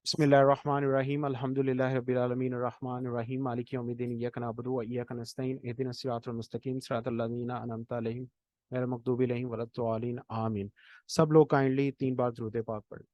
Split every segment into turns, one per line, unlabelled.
बिस्मिल्लाहिर्रहमानिर्रहीम अल्हम्दुलिल्लाहि रब्बिल आलमीन अर्रहमानिर्रहीम मालिकि यौमिद्दीन इय्याका नअबुदु व इय्याका नस्तईन इहदिनस सिरातल मुस्तकीम सिरातल लज़ीना अनअमता अलैहिम गैरिल मग़दूबि अलैहिम वलद्दॉलीन आमीन। सब लोग काइंडली 3 बार दुरूद पाक पढ़ें।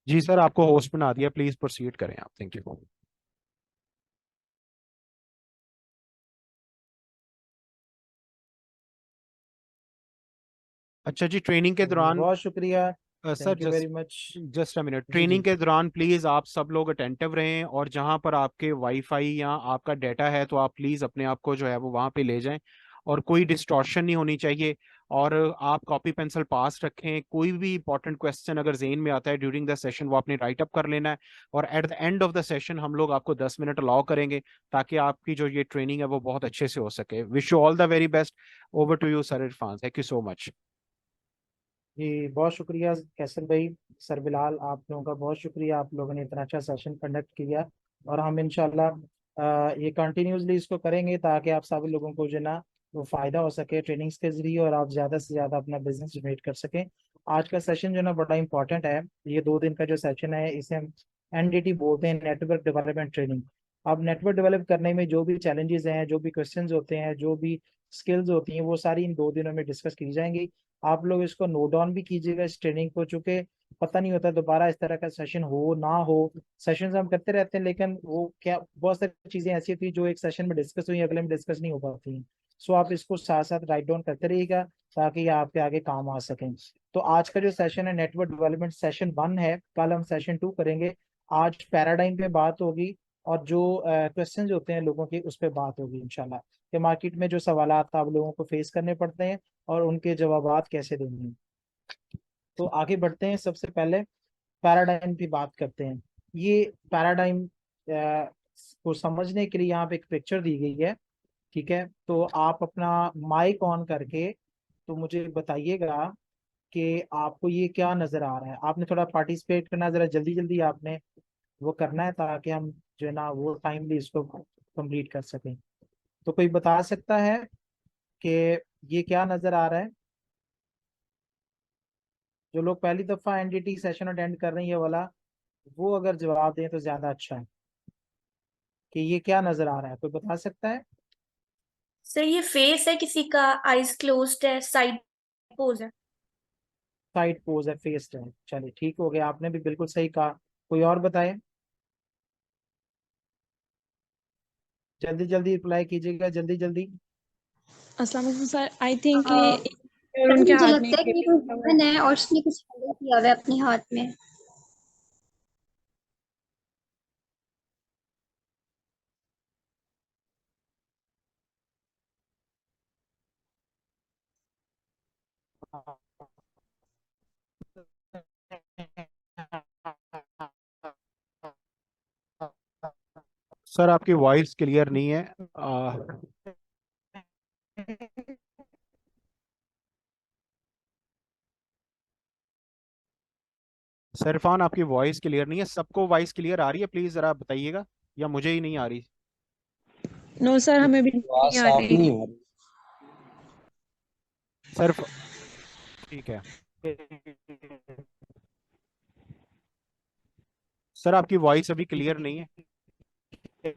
जी सर, आपको होस्ट बना दिया, प्लीज प्रोसीड करें आप। Thank you. अच्छा जी, ट्रेनिंग के
जी
दौरान
बहुत शुक्रिया।
Sir
thank you very much.
Just a minute,
जी
ट्रेनिंग
जी।
के दौरान प्लीज आप सब लोग अटेंटिव रहें और जहां पर आपके वाईफाई या आपका डाटा है तो आप प्लीज अपने आप को जो है वो वहां पे ले जाएं और कोई डिस्टॉर्शन नहीं होनी चाहिए। और आप कॉपी पेंसिल पास रखें। कोई भी इंपॉर्टेंट क्वेश्चन अगर जेन में आता है ड्यूरिंग द सेशन वो आपने राइट अप कर लेना है। और eight the end of the session हम लोग आपको 10 मिनट अलाउ करेंगे ताकि आपकी जो ये ट्रेनिंग है वो बहुत अच्छे से हो सके। Wish you all the very best. Over to you sir Irfan, thank you so much.
जी बहुत शुक्रिया कैसर भाई, सर बिलाल, आप लोगों का बहुत शुक्रिया। आप लोगों ने इतना अच्छा सेशन कंडक्ट किया और हम इंशाल्लाह ये कंटिन्यूसली इसको करेंगे ताकि आप सभी लोगों को जो है ना वो फ़ायदा हो सके ट्रेनिंग्स के जरिए और आप ज़्यादा से ज़्यादा अपना बिजनेस जनरेट कर सकें। आज का सेशन जो है ना बड़ा इंपॉर्टेंट है। ये 2 दिन का जो सेशन है इसे हम NDT बोलते हैं, नेटवर्क डेवलपमेंट ट्रेनिंग। अब नेटवर्क डेवलप करने में जो भी चैलेंजेस हैं, जो भी क्वेश्चंस होते हैं, जो भी स्किल्स होती हैं, वो सारी इन 2 दिनों में डिस्कस की जाएंगी। आप लोग इसको नोट डाउन भी कीजिएगा इस ट्रेनिंग को, चूंकि पता नहीं होता दोबारा इस तरह का सेशन हो ना हो। सेशंस हम करते रहते हैं लेकिन वो क्या बहुत सारी चीजें ऐसी होती है जो एक सेशन में डिस्कस हुई अगले में डिस्कस नहीं हो पाती हैं। सो आप इसको साथ साथ राइट डाउन करते रहिएगा ताकि ये आपके आगे काम आ सकें। तो आज का जो सेशन है नेटवर्क डेवलपमेंट सेशन 1 है, कल हम सेशन 2 करेंगे। आज पैराडाइम पे बात होगी और जो क्वेश्चन होते हैं लोगों के उस पर बात होगी इंशाल्लाह, कि मार्केट में जो सवालात आप लोगों को फेस करने पड़ते हैं और उनके जवाबात कैसे देंगे। तो आगे बढ़ते हैं, सबसे पहले पैराडाइम की बात करते हैं। ये पैराडाइम को समझने के लिए यहाँ पे एक पिक्चर दी गई है। ठीक है, तो आप अपना माइक ऑन करके तो मुझे बताइएगा कि आपको ये क्या नजर आ रहा है। आपने थोड़ा पार्टिसिपेट करना है, जरा जल्दी जल्दी आपने वो करना है ताकि हम जो है ना वो टाइमली इसको कंप्लीट कर सकें। तो कोई बता सकता है कि ये क्या नजर आ रहा है? जो लोग पहली दफा NDT सेशन अटेंड कर रहे हैं ये वाला, वो अगर जवाब दें तो ज्यादा अच्छा है कि ये क्या नजर आ रहा है। कोई बता सकता है?
सर ये फेस है किसी का, आईज क्लोज्ड है, साइड पोज है।
साइड पोज है, फेस्ड है। चलिए ठीक हो गया, आपने भी बिल्कुल सही कहा। कोई और बताए? जल्दी जल्दी रिप्लाई कीजिएगा, जल्दी जल्दी।
अस्सलाम वालेकुम सर, आई थिंक ये और
सर
उनके
मुझे
हाथ में
लगता है
एक
कि
टेबल
कोई
रखा हुआ है।
वुमन है और उसने कुछ हैंडल किया हुआ है अपने हाथ में।
सर आपकी वॉइस क्लियर नहीं है। सर इरफान, आपकी वॉइस क्लियर नहीं है। सबको वॉइस क्लियर आ रही है? प्लीज जरा बताइएगा, या मुझे ही नहीं आ रही?
नो सर, हमें भी
आवाज
नहीं आ
साफ
रही।
नहीं आ रही।
सर ठीक है। सर आपकी वॉइस अभी क्लियर नहीं है।
जी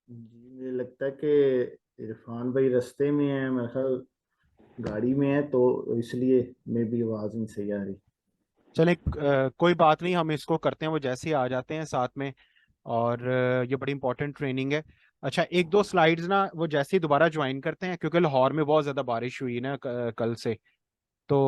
मुझे लगता है कि इरफान भाई रास्ते में है, मेरे ख्याल गाड़ी में है, तो इसलिए मे भी आवाज नहीं सही आ रही।
चले कोई बात नहीं, हम इसको करते हैं, वो जैसे ही आ जाते हैं साथ में। और ये बड़ी इंपॉर्टेंट ट्रेनिंग है। अच्छा, एक दो स्लाइड्स ना वो जैसे ही दोबारा ज्वाइन करते हैं, क्योंकि लाहौर में बहुत ज्यादा बारिश हुई ना कल से। तो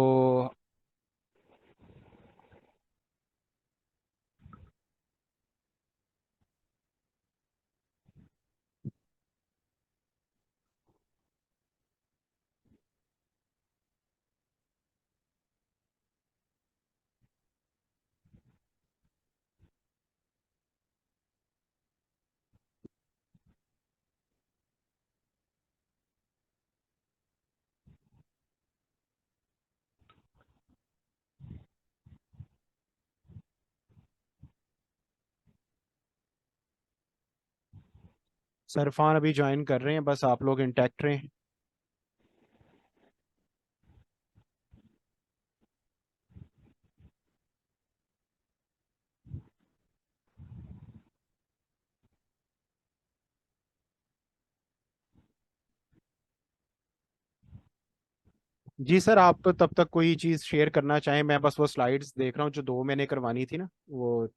सरफान अभी ज्वाइन कर रहे हैं, बस आप लोग इंटैक्ट रहें। जी सर, आप तब तक कोई चीज़ शेयर करना चाहें? मैं बस वो स्लाइड्स देख रहा हूँ जो 2 मैंने करवानी थी ना, वो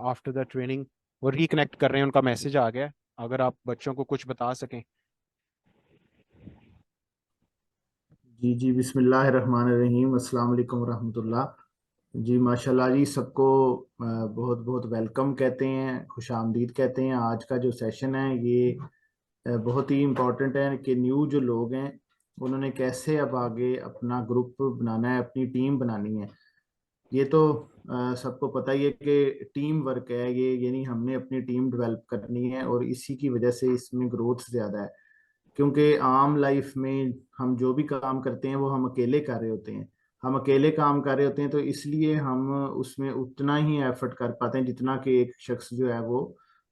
आफ्टर द ट्रेनिंग वो रिकनेक्ट कर रहे हैं, उनका मैसेज आ गया है। अगर आप बच्चों को कुछ बता सकें।
जी जी, बिस्मिल्लाहिर्रहमानिर्रहीम, अस्सलाम वालेकुम रहमतुल्लाह। जी माशाल्लाह जी, सबको बहुत बहुत वेलकम कहते हैं, खुश आमदीद कहते हैं। आज का जो सेशन है ये बहुत ही इम्पोर्टेंट है कि न्यू जो लोग हैं उन्होंने कैसे अब आगे अपना ग्रुप बनाना है, अपनी टीम बनानी है। ये तो सबको पता ही है कि टीम वर्क है ये, यानी हमने अपनी टीम डेवलप करनी है और इसी की वजह से इसमें ग्रोथ ज़्यादा है। क्योंकि आम लाइफ में हम जो भी काम करते हैं वो हम अकेले कर रहे होते हैं, हम अकेले काम कर रहे होते हैं, तो इसलिए हम उसमें उतना ही एफर्ट कर पाते हैं जितना कि एक शख्स जो है वो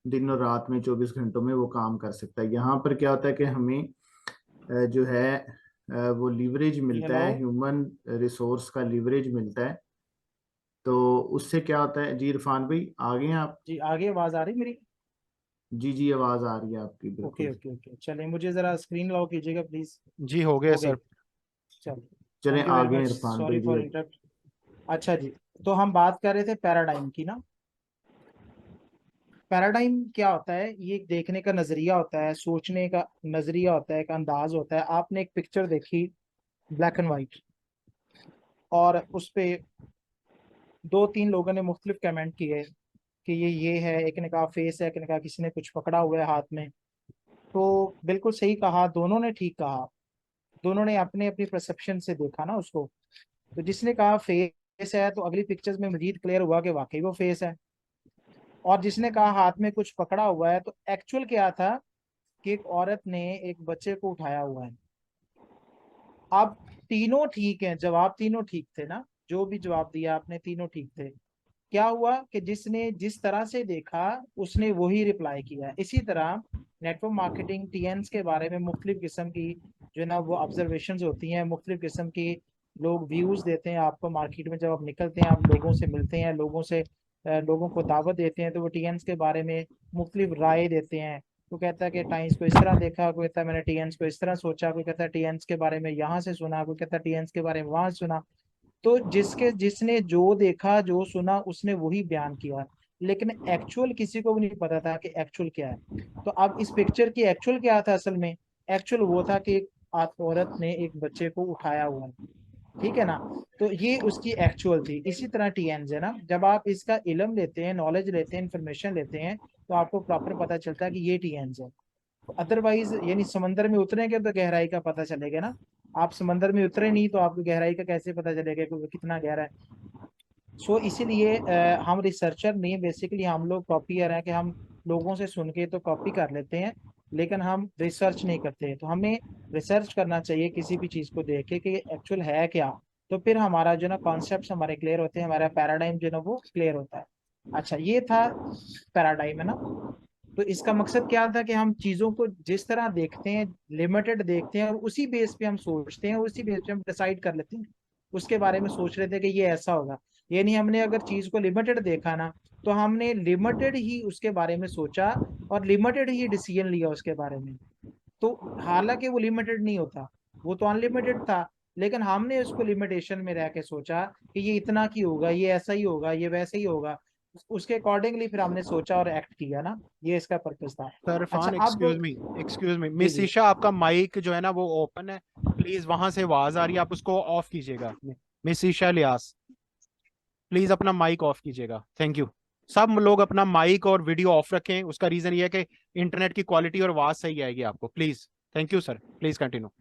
दिन और रात में 24 घंटों में वो काम कर सकता है। यहाँ पर क्या होता है कि हमें जो है वो लीवरेज
जी
मिलता
हेलो
है, ह्यूमन रिसोर्स का लीवरेज मिलता है। तो उससे क्या होता है जी, इरफान भाई आ गए हैं आप?
जी, आगे आवाज आ रही मेरी?
जी जी, आवाज़ आ रही है आपकी
ओके
बिल्कुल।
ओके ओके, चलिए मुझे जरा स्क्रीन लॉक कीजिएगा प्लीज।
जी हो गया
हो गई,
सर।
चलिए।
चलें
थैंक यू
आ
वेरी
गए हैं
मच,
इरफान
सॉरी
भाई जी
फॉर
अब।
इंटरप्ट। अच्छा जी, तो हम बात कर रहे थे पैराडाइम की ना। पैराडाइम क्या होता है? ये एक देखने का नजरिया होता है, सोचने का नजरिया होता है, एक अंदाज होता है। आपने एक पिक्चर देखी ब्लैक एंड व्हाइट, और उस पे दो तीन लोगों ने मुख्तलिफ कमेंट किए कि ये है, एक ने कहा फेस है, एक ने कहा किसी ने कुछ पकड़ा हुआ है हाथ में। तो बिल्कुल सही कहा, दोनों ने ठीक कहा। दोनों ने अपने अपनी परसेप्शन से देखा ना उसको। तो जिसने कहा फेस है, तो अगली पिक्चर्स में मजीद क्लियर हुआ कि वाकई वो फेस है। और जिसने कहा हाथ में कुछ पकड़ा हुआ है, तो एक्चुअल क्या था कि एक औरत ने एक बच्चे को उठाया हुआ है। अब तीनों ठीक हैं, जवाब तीनों ठीक थे ना, जो भी जवाब दिया आपने तीनों ठीक थे। क्या हुआ कि जिसने जिस तरह से देखा उसने वही रिप्लाई किया। इसी तरह नेटवर्क मार्केटिंग टीएन्स के बारे में मुख्तलिफ किस्म की जो है ना वो ऑब्जर्वेशन होती हैं, मुख्तलिफ किस्म की लोग व्यूज देते हैं आपको। मार्केट में जब आप निकलते हैं, आप लोगों से मिलते हैं, लोगों को दावत देते हैं, तो वो टीएन्स के बारे में मुख्तलिफ राय देते हैं। कोई कहता है कि टाइम्स को इस तरह देखा, कोई कहता है मैंने टीएन्स को इस तरह सोचा, कोई कहता है टीएन्स के बारे में यहाँ से सुना, कोई कहता है टीएन्स के बारे में वहां सुना। तो जिसने जो देखा जो सुना उसने वही बयान किया, लेकिन एक्चुअल किसी को भी नहीं पता था कि एक्चुअल क्या है। तो अब इस पिक्चर की एक्चुअल क्या था? असल में एक्चुअल वो था कि एक औरत ने एक बच्चे को उठाया हुआ है, ठीक है ना। तो ये उसकी एक्चुअल थी। इसी तरह टीएन्स है ना, जब आप इसका इल्म लेते हैं, नॉलेज लेते हैं, इंफॉर्मेशन लेते हैं, तो आपको प्रॉपर पता चलता है कि ये टीएन्स है। अदरवाइज यानी समंदर में उतरेंगे तो गहराई का पता चलेगा ना। आप समंदर में उतरे नहीं तो आपको गहराई का कैसे पता चलेगा कि वो कितना गहरा है? सो इसीलिए हम रिसर्चर नहीं, बेसिकली हम लोग कॉपियर हैं कि हम लोगों से सुन के तो कॉपी कर लेते हैं, लेकिन हम रिसर्च नहीं करते। तो हमें रिसर्च करना चाहिए किसी भी चीज़ को देख के कि एक्चुअल है क्या। तो फिर हमारा जो ना कॉन्सेप्ट हमारे क्लियर होते हैं, हमारा पैराडाइम जो ना वो क्लियर होता है। अच्छा, ये था पैराडाइम है ना। तो इसका मकसद क्या था कि हम चीजों को जिस तरह देखते हैं, लिमिटेड देखते हैं, और उसी बेस पे हम सोचते हैं, उसी बेस पे हम डिसाइड कर लेते हैं। उसके बारे में सोच रहे थे कि ये ऐसा होगा। ये नहीं, हमने अगर चीज को लिमिटेड देखा ना, तो हमने लिमिटेड ही उसके बारे में सोचा और लिमिटेड ही डिसीजन लिया उसके बारे में। तो हालांकि वो लिमिटेड नहीं होता, वो तो अनलिमिटेड था, लेकिन हमने उसको लिमिटेशन में रह के सोचा कि ये इतना की होगा, ये ऐसा ही होगा, ये वैसे ही होगा। उसके अकॉर्डिंगली फिर हमने सोचा और एक्ट किया ना। ये इसका पर्पज था।
सर
अच्छा
इरफान,
अब
एक्सक्यूज मी,
जी
मिस
जी।
ईशा, आपका माइक जो है ना वो ओपन है, प्लीज वहां से आवाज आ रही है, आप उसको ऑफ कीजिएगा। मिस ईशा लियास, प्लीज अपना माइक ऑफ कीजिएगा, थैंक यू। सब लोग अपना माइक और वीडियो ऑफ रखें, उसका रीजन ये है कि इंटरनेट की क्वालिटी और आवाज सही आएगी आपको, please. Thank you sir, please continue.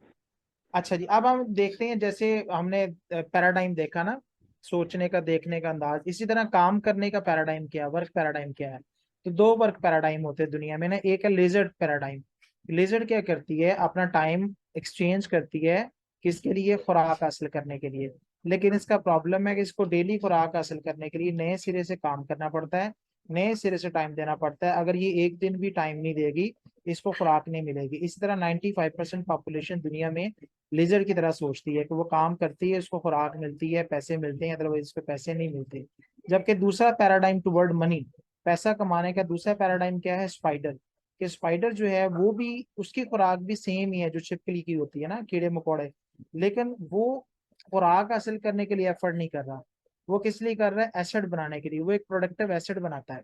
अच्छा जी, अब हम देखते हैं, जैसे हमने पैराडाइम देखा ना, सोचने का, देखने का अंदाज। इसी तरह काम करने का पैराडाइम क्या है, वर्क पैराडाइम क्या है? तो दो वर्क पैराडाइम होते हैं दुनिया में ना। एक है लेजर्ड पैराडाइम। लेजर्ड क्या करती है? अपना टाइम एक्सचेंज करती है, किसके लिए? खुराक हासिल करने के लिए। लेकिन इसका प्रॉब्लम है कि इसको डेली खुराक हासिल करने के लिए नए सिरे से काम करना पड़ता है। नए सिरे से टाइम देना पड़ता है। अगर ये एक दिन भी टाइम नहीं देगी, इसको खुराक नहीं मिलेगी। इसी तरह 95% पॉपुलेशन दुनिया में लेजर की तरह सोचती है कि वो काम करती है, उसको खुराक मिलती है, पैसे मिलते हैं, अदरवाइज उसको पैसे नहीं मिलते। जबकि दूसरा पैराडाइम टुवर्ड मनी, पैसा कमाने का दूसरा पैराडाइम क्या है, स्पाइडर। कि स्पाइडर जो है वो भी, उसकी खुराक भी सेम ही है जो छिपकली की होती है ना, कीड़े मकोड़े, लेकिन वो खुराक हासिल करने के लिए एफर्ट नहीं कर रहा। वो किस लिए कर रहा है, एसेट बनाने के लिए। वो एक प्रोडक्टिव एसेट बनाता है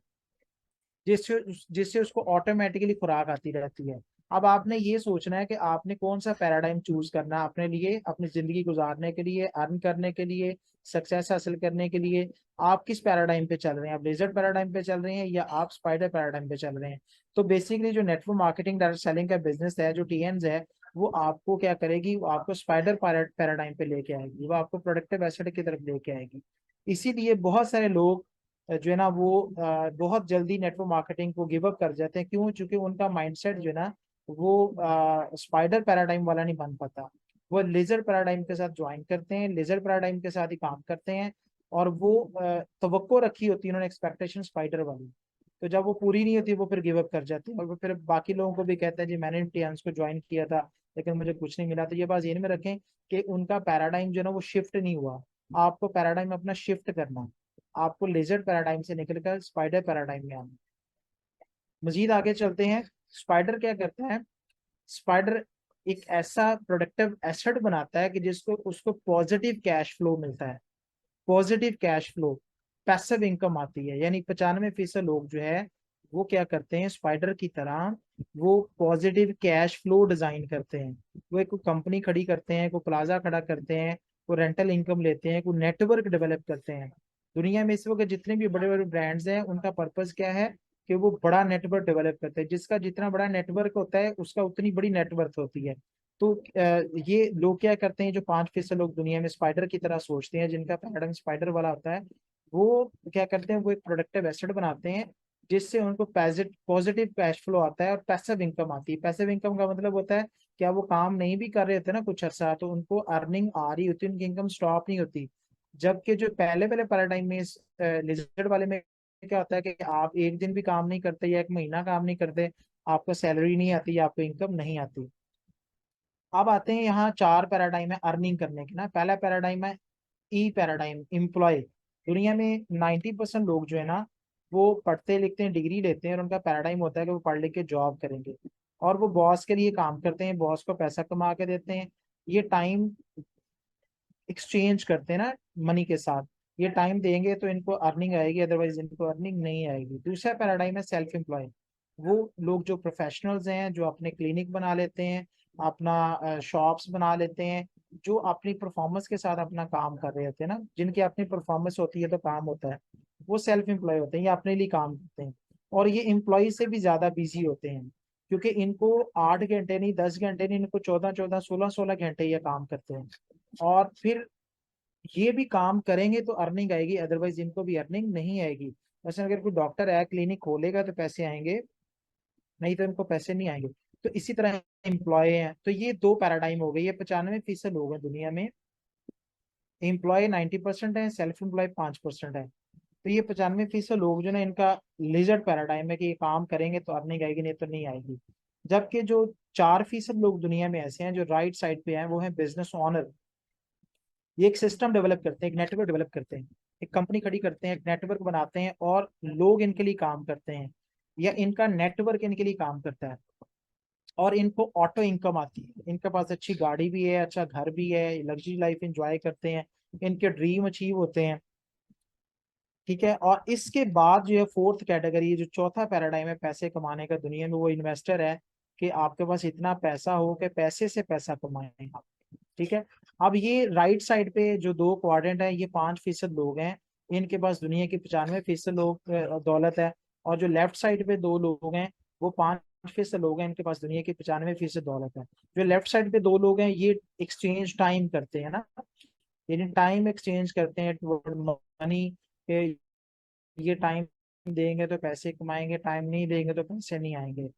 जिससे जिससे उसको ऑटोमेटिकली खुराक आती रहती है। अब आपने ये सोचना है कि आपने कौन सा पैराडाइम चूज करना है अपने लिए, अपनी जिंदगी गुजारने के लिए, अर्न करने के लिए, सक्सेस हासिल करने के लिए। आप किस पैराडाइम पे चल रहे हैं, आप लेजर पैराडाइम पे चल रहे हैं या आप स्पाइडर पैराडाइम पे चल रहे हैं। तो बेसिकली जो नेटवर्क मार्केटिंग डायरेक्ट सेलिंग का बिजनेस है, जो टीएन्स है, वो आपको क्या करेगी, वो आपको स्पाइडर पैराडाइम पे लेके आएगी, वो आपको प्रोडक्टिव एसेट की तरफ लेके आएगी। इसीलिए बहुत सारे लोग जो है ना वो बहुत जल्दी नेटवर्क मार्केटिंग को गिव अप कर जाते हैं। क्यों? क्योंकि उनका माइंडसेट जो है ना वो स्पाइडर पैराडाइम वाला नहीं बन पाता। वो लेजर पैराडाइम के साथ ज्वाइन करते हैं, लेजर पैराडाइम के साथ ही काम करते हैं, और वो तवक्को रखी होती है उन्होंने, एक्सपेक्टेशन स्पाइडर वाली। तो जब वो पूरी नहीं होती वो फिर गिव अप कर जाते हैं, और वो फिर बाकी लोगों को भी कहते हैं जी मैंने टियान्स को ज्वाइन किया था लेकिन मुझे कुछ नहीं मिला। तो ये बात ध्यान में रखें कि उनका पैराडाइम जो है ना वो शिफ्ट नहीं हुआ। आपको पैराडाइम अपना शिफ्ट करना है, आपको लेजर पैराडाइम से निकलकर स्पाइडर पैराडाइम में आना। मजीद आगे चलते हैं। स्पाइडर क्या करता है, स्पाइडर एक ऐसा प्रोडक्टिव एसेट बनाता है कि जिसको उसको पॉजिटिव कैश फ्लो मिलता है। Positive cash flow, passive income आती है। यानी 95% लोग जो है वो क्या करते हैं, स्पाइडर की तरह वो पॉजिटिव कैश फ्लो डिजाइन करते हैं। वो एक कंपनी खड़ी करते हैं, कोई प्लाजा खड़ा करते हैं, कोई रेंटल इनकम लेते हैं, कोई नेटवर्क डेवलप करते हैं। दुनिया में इस वक्त जितने भी बड़े बड़े ब्रांड्स हैं उनका पर्पस क्या है कि वो बड़ा नेटवर्क डेवलप करते हैं। जिसका जितना बड़ा नेटवर्क होता है उसका उतनी बड़ी नेटवर्थ होती है। तो ये लोग क्या करते हैं, जो 5% लोग दुनिया में स्पाइडर की तरह सोचते हैं, जिनका पैराडाइम स्पाइडर वाला होता है, वो क्या करते हैं, वो एक प्रोडक्टिव एसेट बनाते हैं जिससे उनको पॉजिटिव कैश फ्लो आता है और पैसिव इनकम आती है। पैसिव इनकम का मतलब होता है क्या, वो काम नहीं भी कर रहे होते ना कुछ अर्सा, तो उनको अर्निंग आ रही होती है, उनकी इनकम स्टॉप नहीं होती। जबकि जो पहले पहले पैराडाइम में, लिजर्ड वाले में क्या होता है कि आप एक दिन भी काम नहीं करते या एक महीना काम नहीं करते, आपको सैलरी नहीं आती, आपको इनकम नहीं आती। अब आते हैं यहाँ 4 पैराडाइम है अर्निंग करने के ना। पहला पैराडाइम है ई पैराडाइम, एम्प्लॉय। दुनिया में 90% लोग जो है ना वो पढ़ते लिखते हैं, डिग्री लेते हैं, और उनका पैराडाइम होता है कि वो पढ़ लिख के जॉब करेंगे, और वो बॉस के लिए काम करते हैं, बॉस को पैसा कमा के देते हैं। ये टाइम एक्सचेंज करते हैं ना मनी के साथ, ये टाइम देंगे तो इनको अर्निंग आएगी, अदरवाइज इनको अर्निंग नहीं आएगी। दूसरा पैराडाइम है सेल्फ एम्प्लॉय। वो लोग जो प्रोफेशनल्स हैं, जो अपने क्लिनिक बना लेते हैं, अपना शॉप्स बना लेते हैं, जो अपनी परफॉर्मेंस के साथ अपना काम कर रहे होते हैं ना, जिनकी अपनी परफॉर्मेंस होती है तो काम होता है, वो सेल्फ एम्प्लॉय होते हैं, ये अपने लिए काम करते हैं। और ये एम्प्लॉय से भी ज्यादा बिजी होते हैं, क्योंकि इनको 8 घंटे नहीं, 10 घंटे नहीं, इनको 14-14, 16-16 घंटे ये काम करते हैं। और फिर ये भी काम करेंगे तो अर्निंग आएगी, अदरवाइज इनको भी अर्निंग नहीं आएगी। वैसे अगर कोई डॉक्टर है, क्लिनिक खोलेगा तो पैसे आएंगे, नहीं तो इनको पैसे नहीं आएंगे। तो इसी तरह एम्प्लॉय हैं। तो ये 2 पैराडाइम हो गए। ये 95% लोग हैं दुनिया में, एम्प्लॉय 90% है, सेल्फ एम्प्लॉय 5% है। तो ये 95% लोग जो ना, इनका लिजर्ड पैराडाइम है कि ये काम करेंगे तो अर्निंग आएगी, नहीं तो नहीं आएगी। जबकि जो 4% लोग दुनिया में ऐसे हैं जो राइट साइड पे हैं, वो है बिजनेस ऑनर। ये एक सिस्टम डेवलप करते हैं, एक नेटवर्क डेवलप करते हैं, एक कंपनी खड़ी करते हैं, एक नेटवर्क बनाते हैं, और लोग इनके लिए काम करते हैं, या इनका नेटवर्क इनके लिए काम करता है, और इनको ऑटो इनकम आती है। इनके पास अच्छी गाड़ी भी है, अच्छा घर भी है, लग्जरी लाइफ एंजॉय करते हैं, इनके ड्रीम अचीव होते हैं। ठीक है। और इसके बाद जो है 4th कैटेगरी, जो चौथा पैराडाइम है पैसे कमाने का दुनिया में, वो इन्वेस्टर है, कि आपके पास इतना पैसा हो कि पैसे से पैसा कमाएं आप। ठीक है। अब ये राइट साइड पे जो 2 क्वाड्रेंट है, ये 5% लोग हैं, इनके पास दुनिया के 95% लोग दौलत है। और जो लेफ्ट साइड पे 2 लोग हैं, वो 5% लोग हैं, इनके पास दुनिया की 95% दौलत है। जो लेफ्ट साइड पे 2 लोग हैं, ये एक्सचेंज टाइम करते हैं ना, यानी टाइम एक्सचेंज करते हैं मनी के। ये टाइम देंगे तो पैसे कमाएंगे, टाइम नहीं देंगे तो पैसे नहीं आएंगे।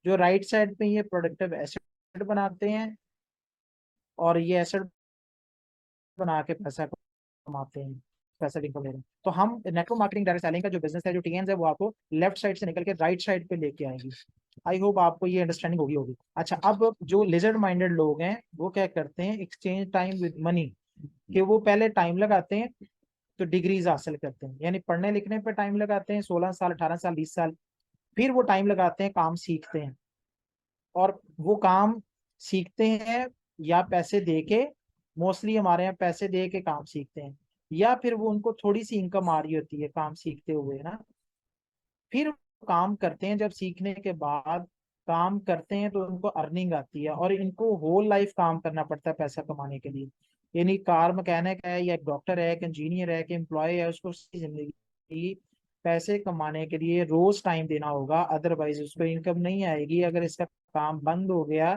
जो राइट साइड पे ये प्रोडक्टिव एसेट बनाते हैं, और ये एसेट बना के पैसा कमाते हैं। पैसिव इनकम ले रहे हैं। तो हम नेटवर्क मार्केटिंग डायरेक्ट सेलिंग का जो बिजनेस है, जो टीएन्स है, वो आपको लेफ्ट साइड से निकल के राइट साइड पे लेके आएंगी। आई होप आपको ये अंडरस्टैंडिंग होगी। अच्छा, अब जो लिजर्ड माइंडेड लोग हैं वो क्या करते हैं, एक्सचेंज टाइम विद मनी, कि वो पहले टाइम लगाते हैं तो डिग्रीज हासिल करते हैं, यानी पढ़ने लिखने पे टाइम लगाते हैं 16 साल, 18 साल, 20 साल, फिर वो टाइम लगाते हैं, काम सीखते हैं, और वो काम सीखते हैं या पैसे दे के, मोस्टली हमारे यहाँ पैसे दे के काम सीखते हैं, या फिर वो उनको थोड़ी सी इनकम आ रही होती है काम सीखते हुए ना, फिर काम करते हैं। जब सीखने के बाद काम करते हैं तो उनको अर्निंग आती है, और इनको होल लाइफ काम करना पड़ता है पैसा कमाने के लिए। यानी कार मैकेनिक है या एक डॉक्टर है, एक इंजीनियर है, एक एम्प्लॉय है, उसको उसकी जिंदगी पैसे कमाने के लिए रोज टाइम देना होगा, अदरवाइज उसको इनकम नहीं आएगी। अगर इसका काम बंद हो गया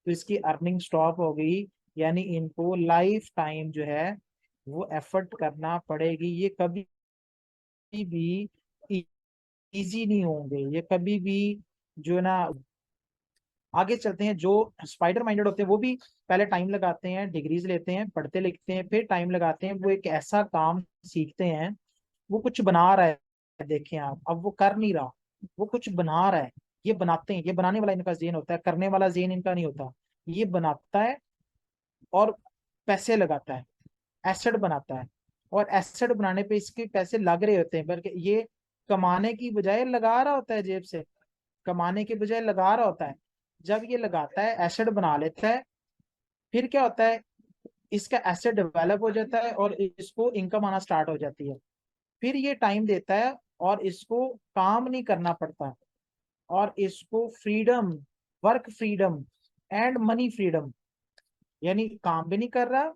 तो इसकी अर्निंग स्टॉप हो गई, यानी इनको लाइफ टाइम जो है वो एफर्ट करना पड़ेगी। ये कभी भी इजी नहीं होंगे, ये कभी भी जो है ना। आगे चलते हैं, जो स्पाइडर माइंडेड होते हैं वो भी पहले टाइम लगाते हैं, डिग्रीज लेते हैं, पढ़ते लिखते हैं, फिर टाइम लगाते हैं, वो एक ऐसा काम सीखते हैं, वो कुछ बना रहा है, देखें आप, अब वो कर नहीं रहा, वो कुछ बना रहा है। ये बनाते हैं, ये बनाने वाला इनका जेन होता है, करने वाला जेन इनका नहीं होता। ये बनाता है और पैसे लगाता है, एसेट बनाता है, और एसेट बनाने पे इसके पैसे लग रहे होते हैं, बल्कि ये कमाने की बजाय लगा रहा होता है जेब से, कमाने के बजाय लगा रहा होता है। जब ये लगाता है, एसेट बना लेता है, फिर क्या होता है, इसका एसेट डेवलप हो जाता है और इसको इनकम आना स्टार्ट हो जाती है। फिर ये टाइम देता है और इसको काम नहीं करना पड़ता, और इसको freedom, work freedom and money freedom, यानी काम भी नहीं कर रहा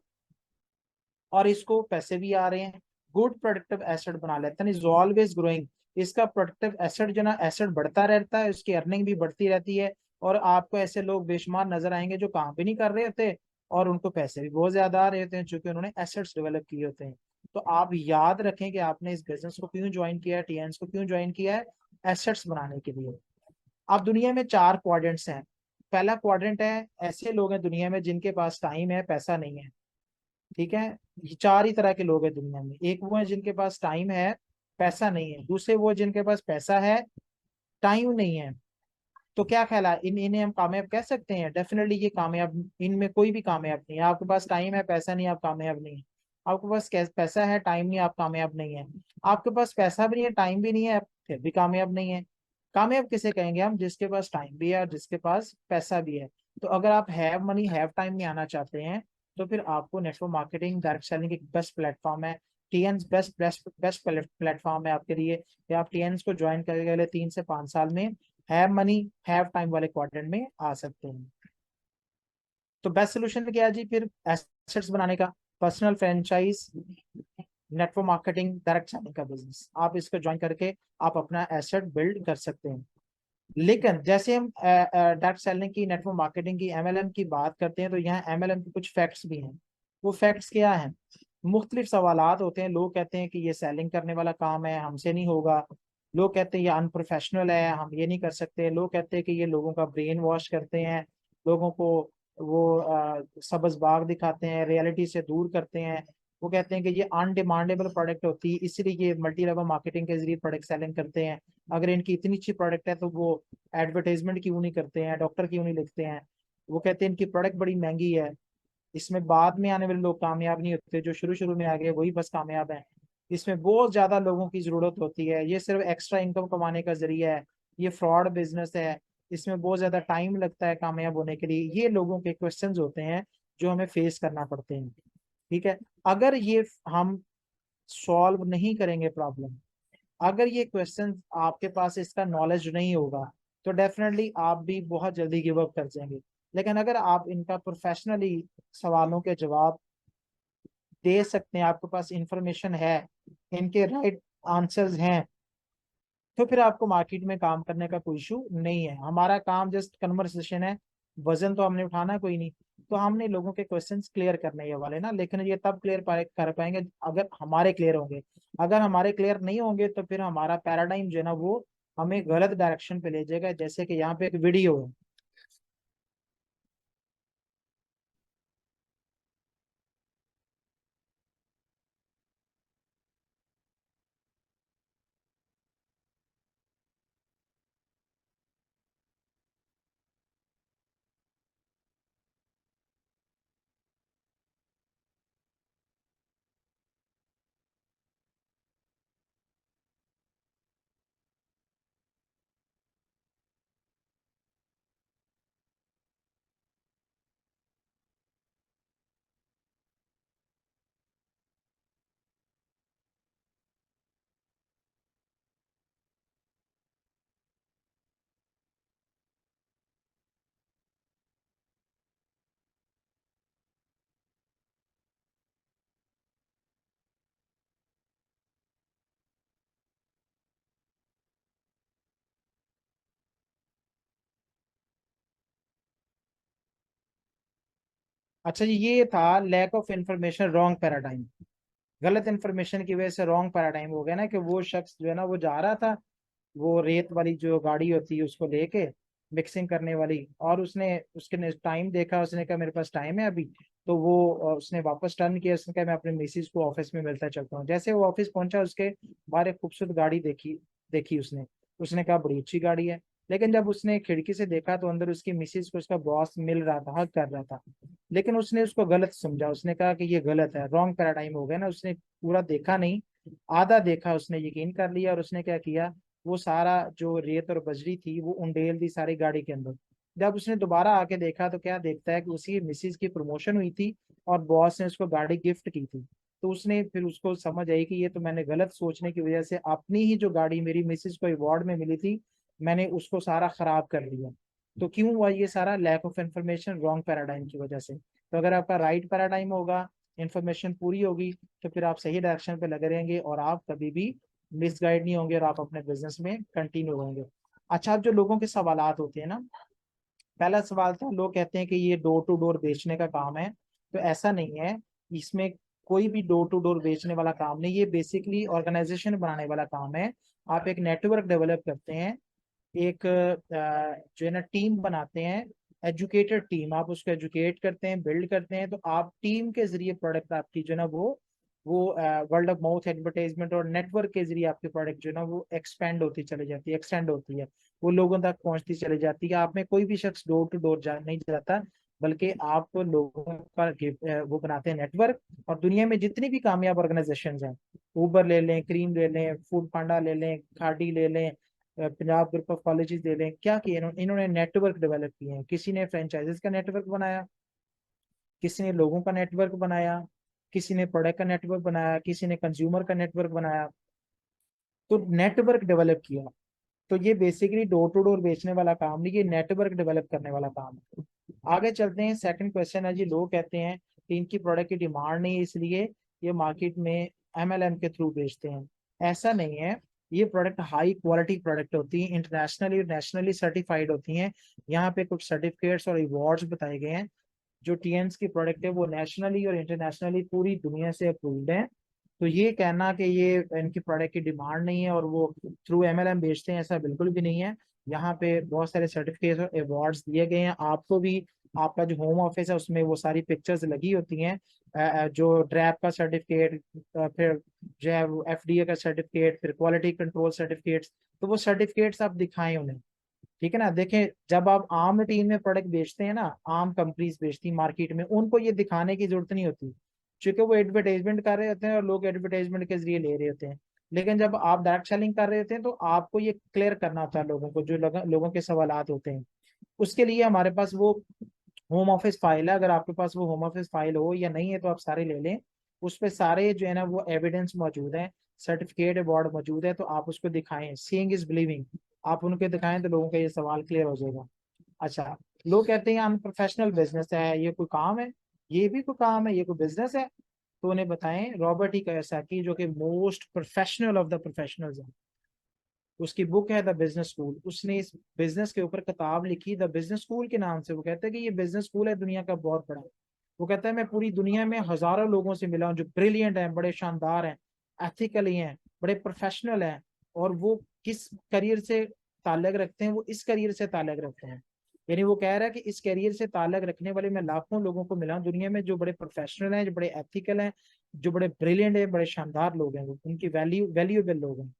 और इसको पैसे भी आ रहे हैं। गुड प्रोडक्टिव एसेट बना लेते हैं, इज ऑलवेज ग्रोइंग। इसका प्रोडक्टिव एसेट जो ना, एसेट बढ़ता रहता है, उसकी अर्निंग भी बढ़ती रहती है। और आपको ऐसे लोग बेशुमार नजर आएंगे जो काम भी नहीं कर रहे होते और उनको पैसे भी बहुत ज्यादा आ रहे होते हैं, क्योंकि उन्होंने एसेट्स डेवलप किए होते हैं। तो आप याद रखें कि आपने इस बिजनेस को क्यों ज्वाइन किया है, टीएन्स को क्यों ज्वाइन किया है, एसेट्स बनाने के लिए। अब दुनिया में 4 क्वाड्रेंट्स हैं। पहला क्वाड्रेंट है, ऐसे लोग हैं दुनिया में जिनके पास टाइम है, पैसा नहीं है। ठीक है, ये 4 ही तरह के लोग हैं दुनिया में। एक वो है जिनके पास टाइम है, पैसा नहीं है। दूसरे वो जिनके पास पैसा है, टाइम नहीं है। तो क्या ख्याल है, इन्हें हम कामयाब कह सकते हैं? डेफिनेटली ये कामयाब, इनमें कोई भी कामयाब नहीं है। आपके पास टाइम है, पैसा नहीं, आप कामयाब नहीं है। आपके पास पैसा है, टाइम नहीं, आप कामयाब नहीं है। आपके पास पैसा भी नहीं है, टाइम भी नहीं है, फिर भी कामयाब नहीं है। कामयाब किसे कहेंगे हम? जिसके पास टाइम भी है और जिसके पास पैसा भी है। तो अगर आप हैव मनी हैव टाइम में आना चाहते हैं, तो फिर आपको नेटवर्क मार्केटिंग डायरेक्ट सेलिंग एक बेस्ट प्लेटफॉर्म है। टीएन्स बेस्ट बेस्ट बेस्ट प्लेटफॉर्म है आपके लिए, कि आप टीएन्स को ज्वाइन करके अगले 3 से 5 साल में हैव मनी हैव टाइम वाले क्वाड्रेंट में आ सकते हैं। तो बेस्ट सोल्यूशन क्या है जी? फिर एसेट्स बनाने का, personal franchise, network marketing, direct selling का बिजनेस। आप इसको ज्वाइन करके आप अपना एसेट बिल्ड कर सकते हैं। लेकिन जैसे हम डायरेक्ट सेलिंग की, नेटवर्क मार्केटिंग की, एमएलएम की बात करते हैं, तो यहाँ एमएलएम के कुछ फैक्ट्स भी हैं। वो फैक्ट्स क्या हैं? मुख्तलिफ सवालात होते हैं। लोग कहते हैं कि ये सेलिंग करने वाला काम है, हमसे नहीं होगा। लोग कहते हैं ये अनप्रोफेशनल है, हम ये नहीं कर सकते। लोग कहते हैं कि ये लोगों का ब्रेन वॉश करते हैं, लोगों को वो सब्ज बाग दिखाते हैं, रियलिटी से दूर करते हैं। वो कहते हैं कि ये अनडिमांडेबल प्रोडक्ट होती है, इसलिए ये मल्टी लेवल मार्केटिंग के जरिए प्रोडक्ट सेलिंग करते हैं। अगर इनकी इतनी अच्छी प्रोडक्ट है तो वो एडवर्टाइजमेंट क्यों नहीं करते हैं, डॉक्टर क्यों नहीं लिखते हैं? वो कहते हैं इनकी प्रोडक्ट बड़ी महंगी है, इसमें बाद में आने वाले लोग कामयाब नहीं होते, जो शुरू शुरू में आ गए वही बस कामयाब है। इसमें बहुत ज्यादा लोगों की जरूरत होती है, ये सिर्फ एक्स्ट्रा इनकम कमाने का जरिया है, ये फ्रॉड बिजनेस है, इसमें बहुत ज्यादा टाइम लगता है कामयाब होने के लिए। ये लोगों के क्वेश्चंस होते हैं जो हमें फेस करना पड़ते हैं। ठीक है, अगर ये हम सॉल्व नहीं करेंगे प्रॉब्लम, अगर ये क्वेश्चन आपके पास इसका नॉलेज नहीं होगा, तो डेफिनेटली आप भी बहुत जल्दी गिव अप कर जाएंगे। लेकिन अगर आप इनका प्रोफेशनली सवालों के जवाब दे सकते हैं, आपके पास इंफॉर्मेशन है, इनके राइट आंसर्स हैं, तो फिर आपको मार्केट में काम करने का कोई इशू नहीं है। हमारा काम जस्ट कन्वर्सेशन है, वजन तो हमने उठाना कोई नहीं। तो हमने लोगों के क्वेश्चंस क्लियर करने ये वाले ना, लेकिन ये तब क्लियर कर पाएंगे अगर हमारे क्लियर होंगे। अगर हमारे क्लियर नहीं होंगे तो फिर हमारा पैराडाइम जो है ना, वो हमें गलत डायरेक्शन पे ले जाएगा। जैसे कि यहाँ पे एक वीडियो है, अच्छा जी, ये था lack of information, wrong paradigm. गलत इंफॉर्मेशन की वजह से रॉन्ग पैराडाइम हो गया ना, कि वो शख्स जो है ना वो जा रहा था वो रेत वाली जो गाड़ी होती है उसको लेके, मिक्सिंग करने वाली, और उसने उसके टाइम देखा, उसने कहा मेरे पास टाइम है अभी, तो वो उसने वापस टर्न किया, उसने कहा मैं अपने मिसिस को ऑफिस में मिलता चलता हूँ। जैसे वो ऑफिस पहुंचा, उसके बाहर एक खूबसूरत गाड़ी देखी देखी उसने। उसने कहा बड़ी अच्छी गाड़ी है। लेकिन जब उसने खिड़की से देखा तो अंदर उसकी मिसिस को उसका बॉस मिल रहा था, हक कर रहा था। लेकिन उसने उसको गलत समझा, उसने कहा कि ये गलत है, रॉन्ग पैराडाइम हो गया ना। उसने पूरा देखा नहीं, आधा देखा, उसने यकीन कर लिया, और उसने क्या किया, वो सारा जो रेत और बजरी थी वो उंडेल दी सारी गाड़ी के अंदर। जब उसने दोबारा आके देखा तो क्या देखता है कि उसकी मिसिस की प्रमोशन हुई थी और बॉस ने उसको गाड़ी गिफ्ट की थी। तो उसने फिर उसको समझ आई कि ये तो मैंने गलत सोचने की वजह से अपनी ही जो गाड़ी मेरी मिसिस को अवार्ड में मिली थी, मैंने उसको सारा खराब कर दिया। तो क्यों हुआ ये सारा? Lack of information, wrong paradigm की वजह से। तो अगर आपका राइट पैराडाइम होगा, इंफॉर्मेशन पूरी होगी, तो फिर आप सही डायरेक्शन पे लगे रहेंगे और आप कभी भी मिसगाइड नहीं होंगे और आप अपने बिजनेस में कंटिन्यू होंगे। अच्छा, अब जो लोगों के सवालात होते हैं ना, पहला सवाल था, लोग कहते हैं कि ये डोर टू डोर बेचने का काम है। तो ऐसा नहीं है, इसमें कोई भी डोर टू डोर बेचने वाला काम नहीं, ये बेसिकली ऑर्गेनाइजेशन बनाने वाला काम है। आप एक नेटवर्क डेवलप करते हैं, एक जो है ना टीम बनाते हैं, एजुकेटेड टीम, आप उसको एजुकेट करते हैं, बिल्ड करते हैं, तो आप टीम के जरिए प्रोडक्ट आपकी जो है ना वो वर्ल्ड ऑफ माउथ एडवर्टाइजमेंट और नेटवर्क के जरिए आपकी प्रोडक्ट जो है ना वो एक्सपेंड होती चली जाती है, एक्सटेंड होती है, वो लोगों तक पहुंचती चली जाती है। आप में कोई भी शख्स डोर टू डोर नहीं जाता, बल्कि आप लोगों का वो बनाते हैं नेटवर्क। और दुनिया में जितनी भी कामयाब ऑर्गेनाइजेशन हैं, उबर ले लें, क्रीम ले लें, फूड पांडा ले लें, खाड़ी ले लें, पंजाब ग्रुप ऑफ कॉलेजेस दे लें, क्या किए इन्होंने नेटवर्क डेवलप किए हैं। किसी ने फ्रेंचाइजेस का नेटवर्क बनाया, किसी ने लोगों का नेटवर्क बनाया, किसी ने प्रोडक्ट का नेटवर्क बनाया, किसी ने कंज्यूमर का नेटवर्क बनाया, तो नेटवर्क डेवलप किया। तो ये बेसिकली डोर टू डोर बेचने वाला काम नहीं, ये नेटवर्क डेवलप करने वाला काम है। आगे चलते हैं, सेकंड क्वेश्चन है जी, लोग कहते हैं कि इनकी प्रोडक्ट की डिमांड नहीं है इसलिए ये मार्केट में एमएलएम के थ्रू बेचते हैं। ऐसा नहीं है, ये प्रोडक्ट हाई क्वालिटी प्रोडक्ट होती है, इंटरनेशनली और नेशनली सर्टिफाइड होती हैं। यहाँ पे कुछ सर्टिफिकेट्स और अवार्ड्स बताए गए हैं। जो टीएंस की प्रोडक्ट है वो नेशनली और इंटरनेशनली पूरी दुनिया से अप्रूव्ड है। तो ये कहना कि ये इनकी प्रोडक्ट की डिमांड नहीं है और वो थ्रू एमएलएम बेचते हैं, ऐसा बिल्कुल भी नहीं है। यहाँ पे बहुत सारे सर्टिफिकेट और अवार्ड्स दिए गए हैं। आपको भी आपका जो होम ऑफिस है उसमें वो सारी पिक्चर्स लगी होती हैं, जो ड्रैप का सर्टिफिकेट, फिर जो है वो एफडीए का सर्टिफिकेट, फिर क्वालिटी कंट्रोल सर्टिफिकेट्स। तो वो सर्टिफिकेट्स आप दिखाएं उन्हें, ठीक है ना। देखें, जब आप आम टीम में प्रोडक्ट बेचते हैं ना, आम कंपनीज बेचती मार्केट में, उनको ये दिखाने की जरूरत नहीं होती, क्योंकि वो एडवर्टाइजमेंट कर रहे होते हैं और लोग एडवर्टाइजमेंट के जरिए ले रहे होते हैं। लेकिन जब आप डायरेक्ट सेलिंग कर रहे होते हैं तो आपको ये क्लियर करना होता है लोगों को, जो लोगों के सवालात होते हैं। उसके लिए हमारे पास वो होम ऑफिस फाइल है। अगर आपके पास वो होम ऑफिस फाइल हो या नहीं है तो आप सारे ले लें, उस पे सारे जो है ना वो एविडेंस मौजूद है, सर्टिफिकेट अवार्ड मौजूद है, तो आप उसको दिखाएं। सीइंग इज बिलीविंग, आप उनके दिखाएं तो लोगों का ये सवाल क्लियर हो जाएगा। अच्छा, लोग कहते हैं अनप्रोफेशनल बिजनेस है, ये कोई काम है? ये भी कोई काम है? ये कोई बिजनेस है? तो उन्हें बताएं रॉबर्ट ही कियोसाकी, जो कि most professional of the professionals है, उसकी बुक है द बिजनेस स्कूल। उसने इस बिजनेस के ऊपर किताब लिखी द बिजनेस स्कूल के नाम से। वो कहता है कि ये बिजनेस स्कूल है दुनिया का बहुत बड़ा। वो कहता है मैं पूरी दुनिया में हजारों लोगों से मिला हूँ जो ब्रिलियंट हैं, बड़े शानदार हैं, एथिकली हैं, बड़े प्रोफेशनल हैं, और वो किस करियर से ताल्लुक रखते हैं, वो इस करियर से ताल्लुक रखते हैं। यानी वो कह रहा है कि इस करियर से ताल्लुक रखने वाले मैं लाखों लोगों को मिला हूं दुनिया में, जो बड़े प्रोफेशनल हैं, जो बड़े एथिकल हैं, जो बड़े ब्रिलियंट हैं, बड़े शानदार लोग हैं, वो उनकी वैल्यूएबल लोग हैं।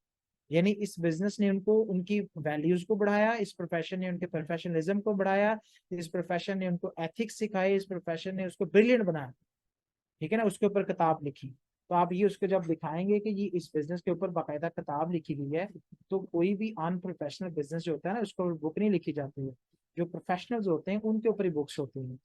यानी इस बिजनेस ने उनको उनकी वैल्यूज को बढ़ाया, इस प्रोफेशन ने उनके प्रोफेशनलिज्म को बढ़ाया, इस प्रोफेशन ने उनको एथिक्स सिखाए, इस प्रोफेशन ने उसको ब्रिलियंट बनाया, ठीक है ना। उसके ऊपर किताब लिखी। तो आप ये उसको जब दिखाएंगे कि ये इस बिजनेस के ऊपर बाकायदा किताब लिखी गई है, तो कोई भी अनप्रोफेशनल बिजनेस जो होता है ना उसको बुक नहीं लिखी जाती है, जो प्रोफेशनल्स होते हैं उनके ऊपर ही बुक्स होती हैं।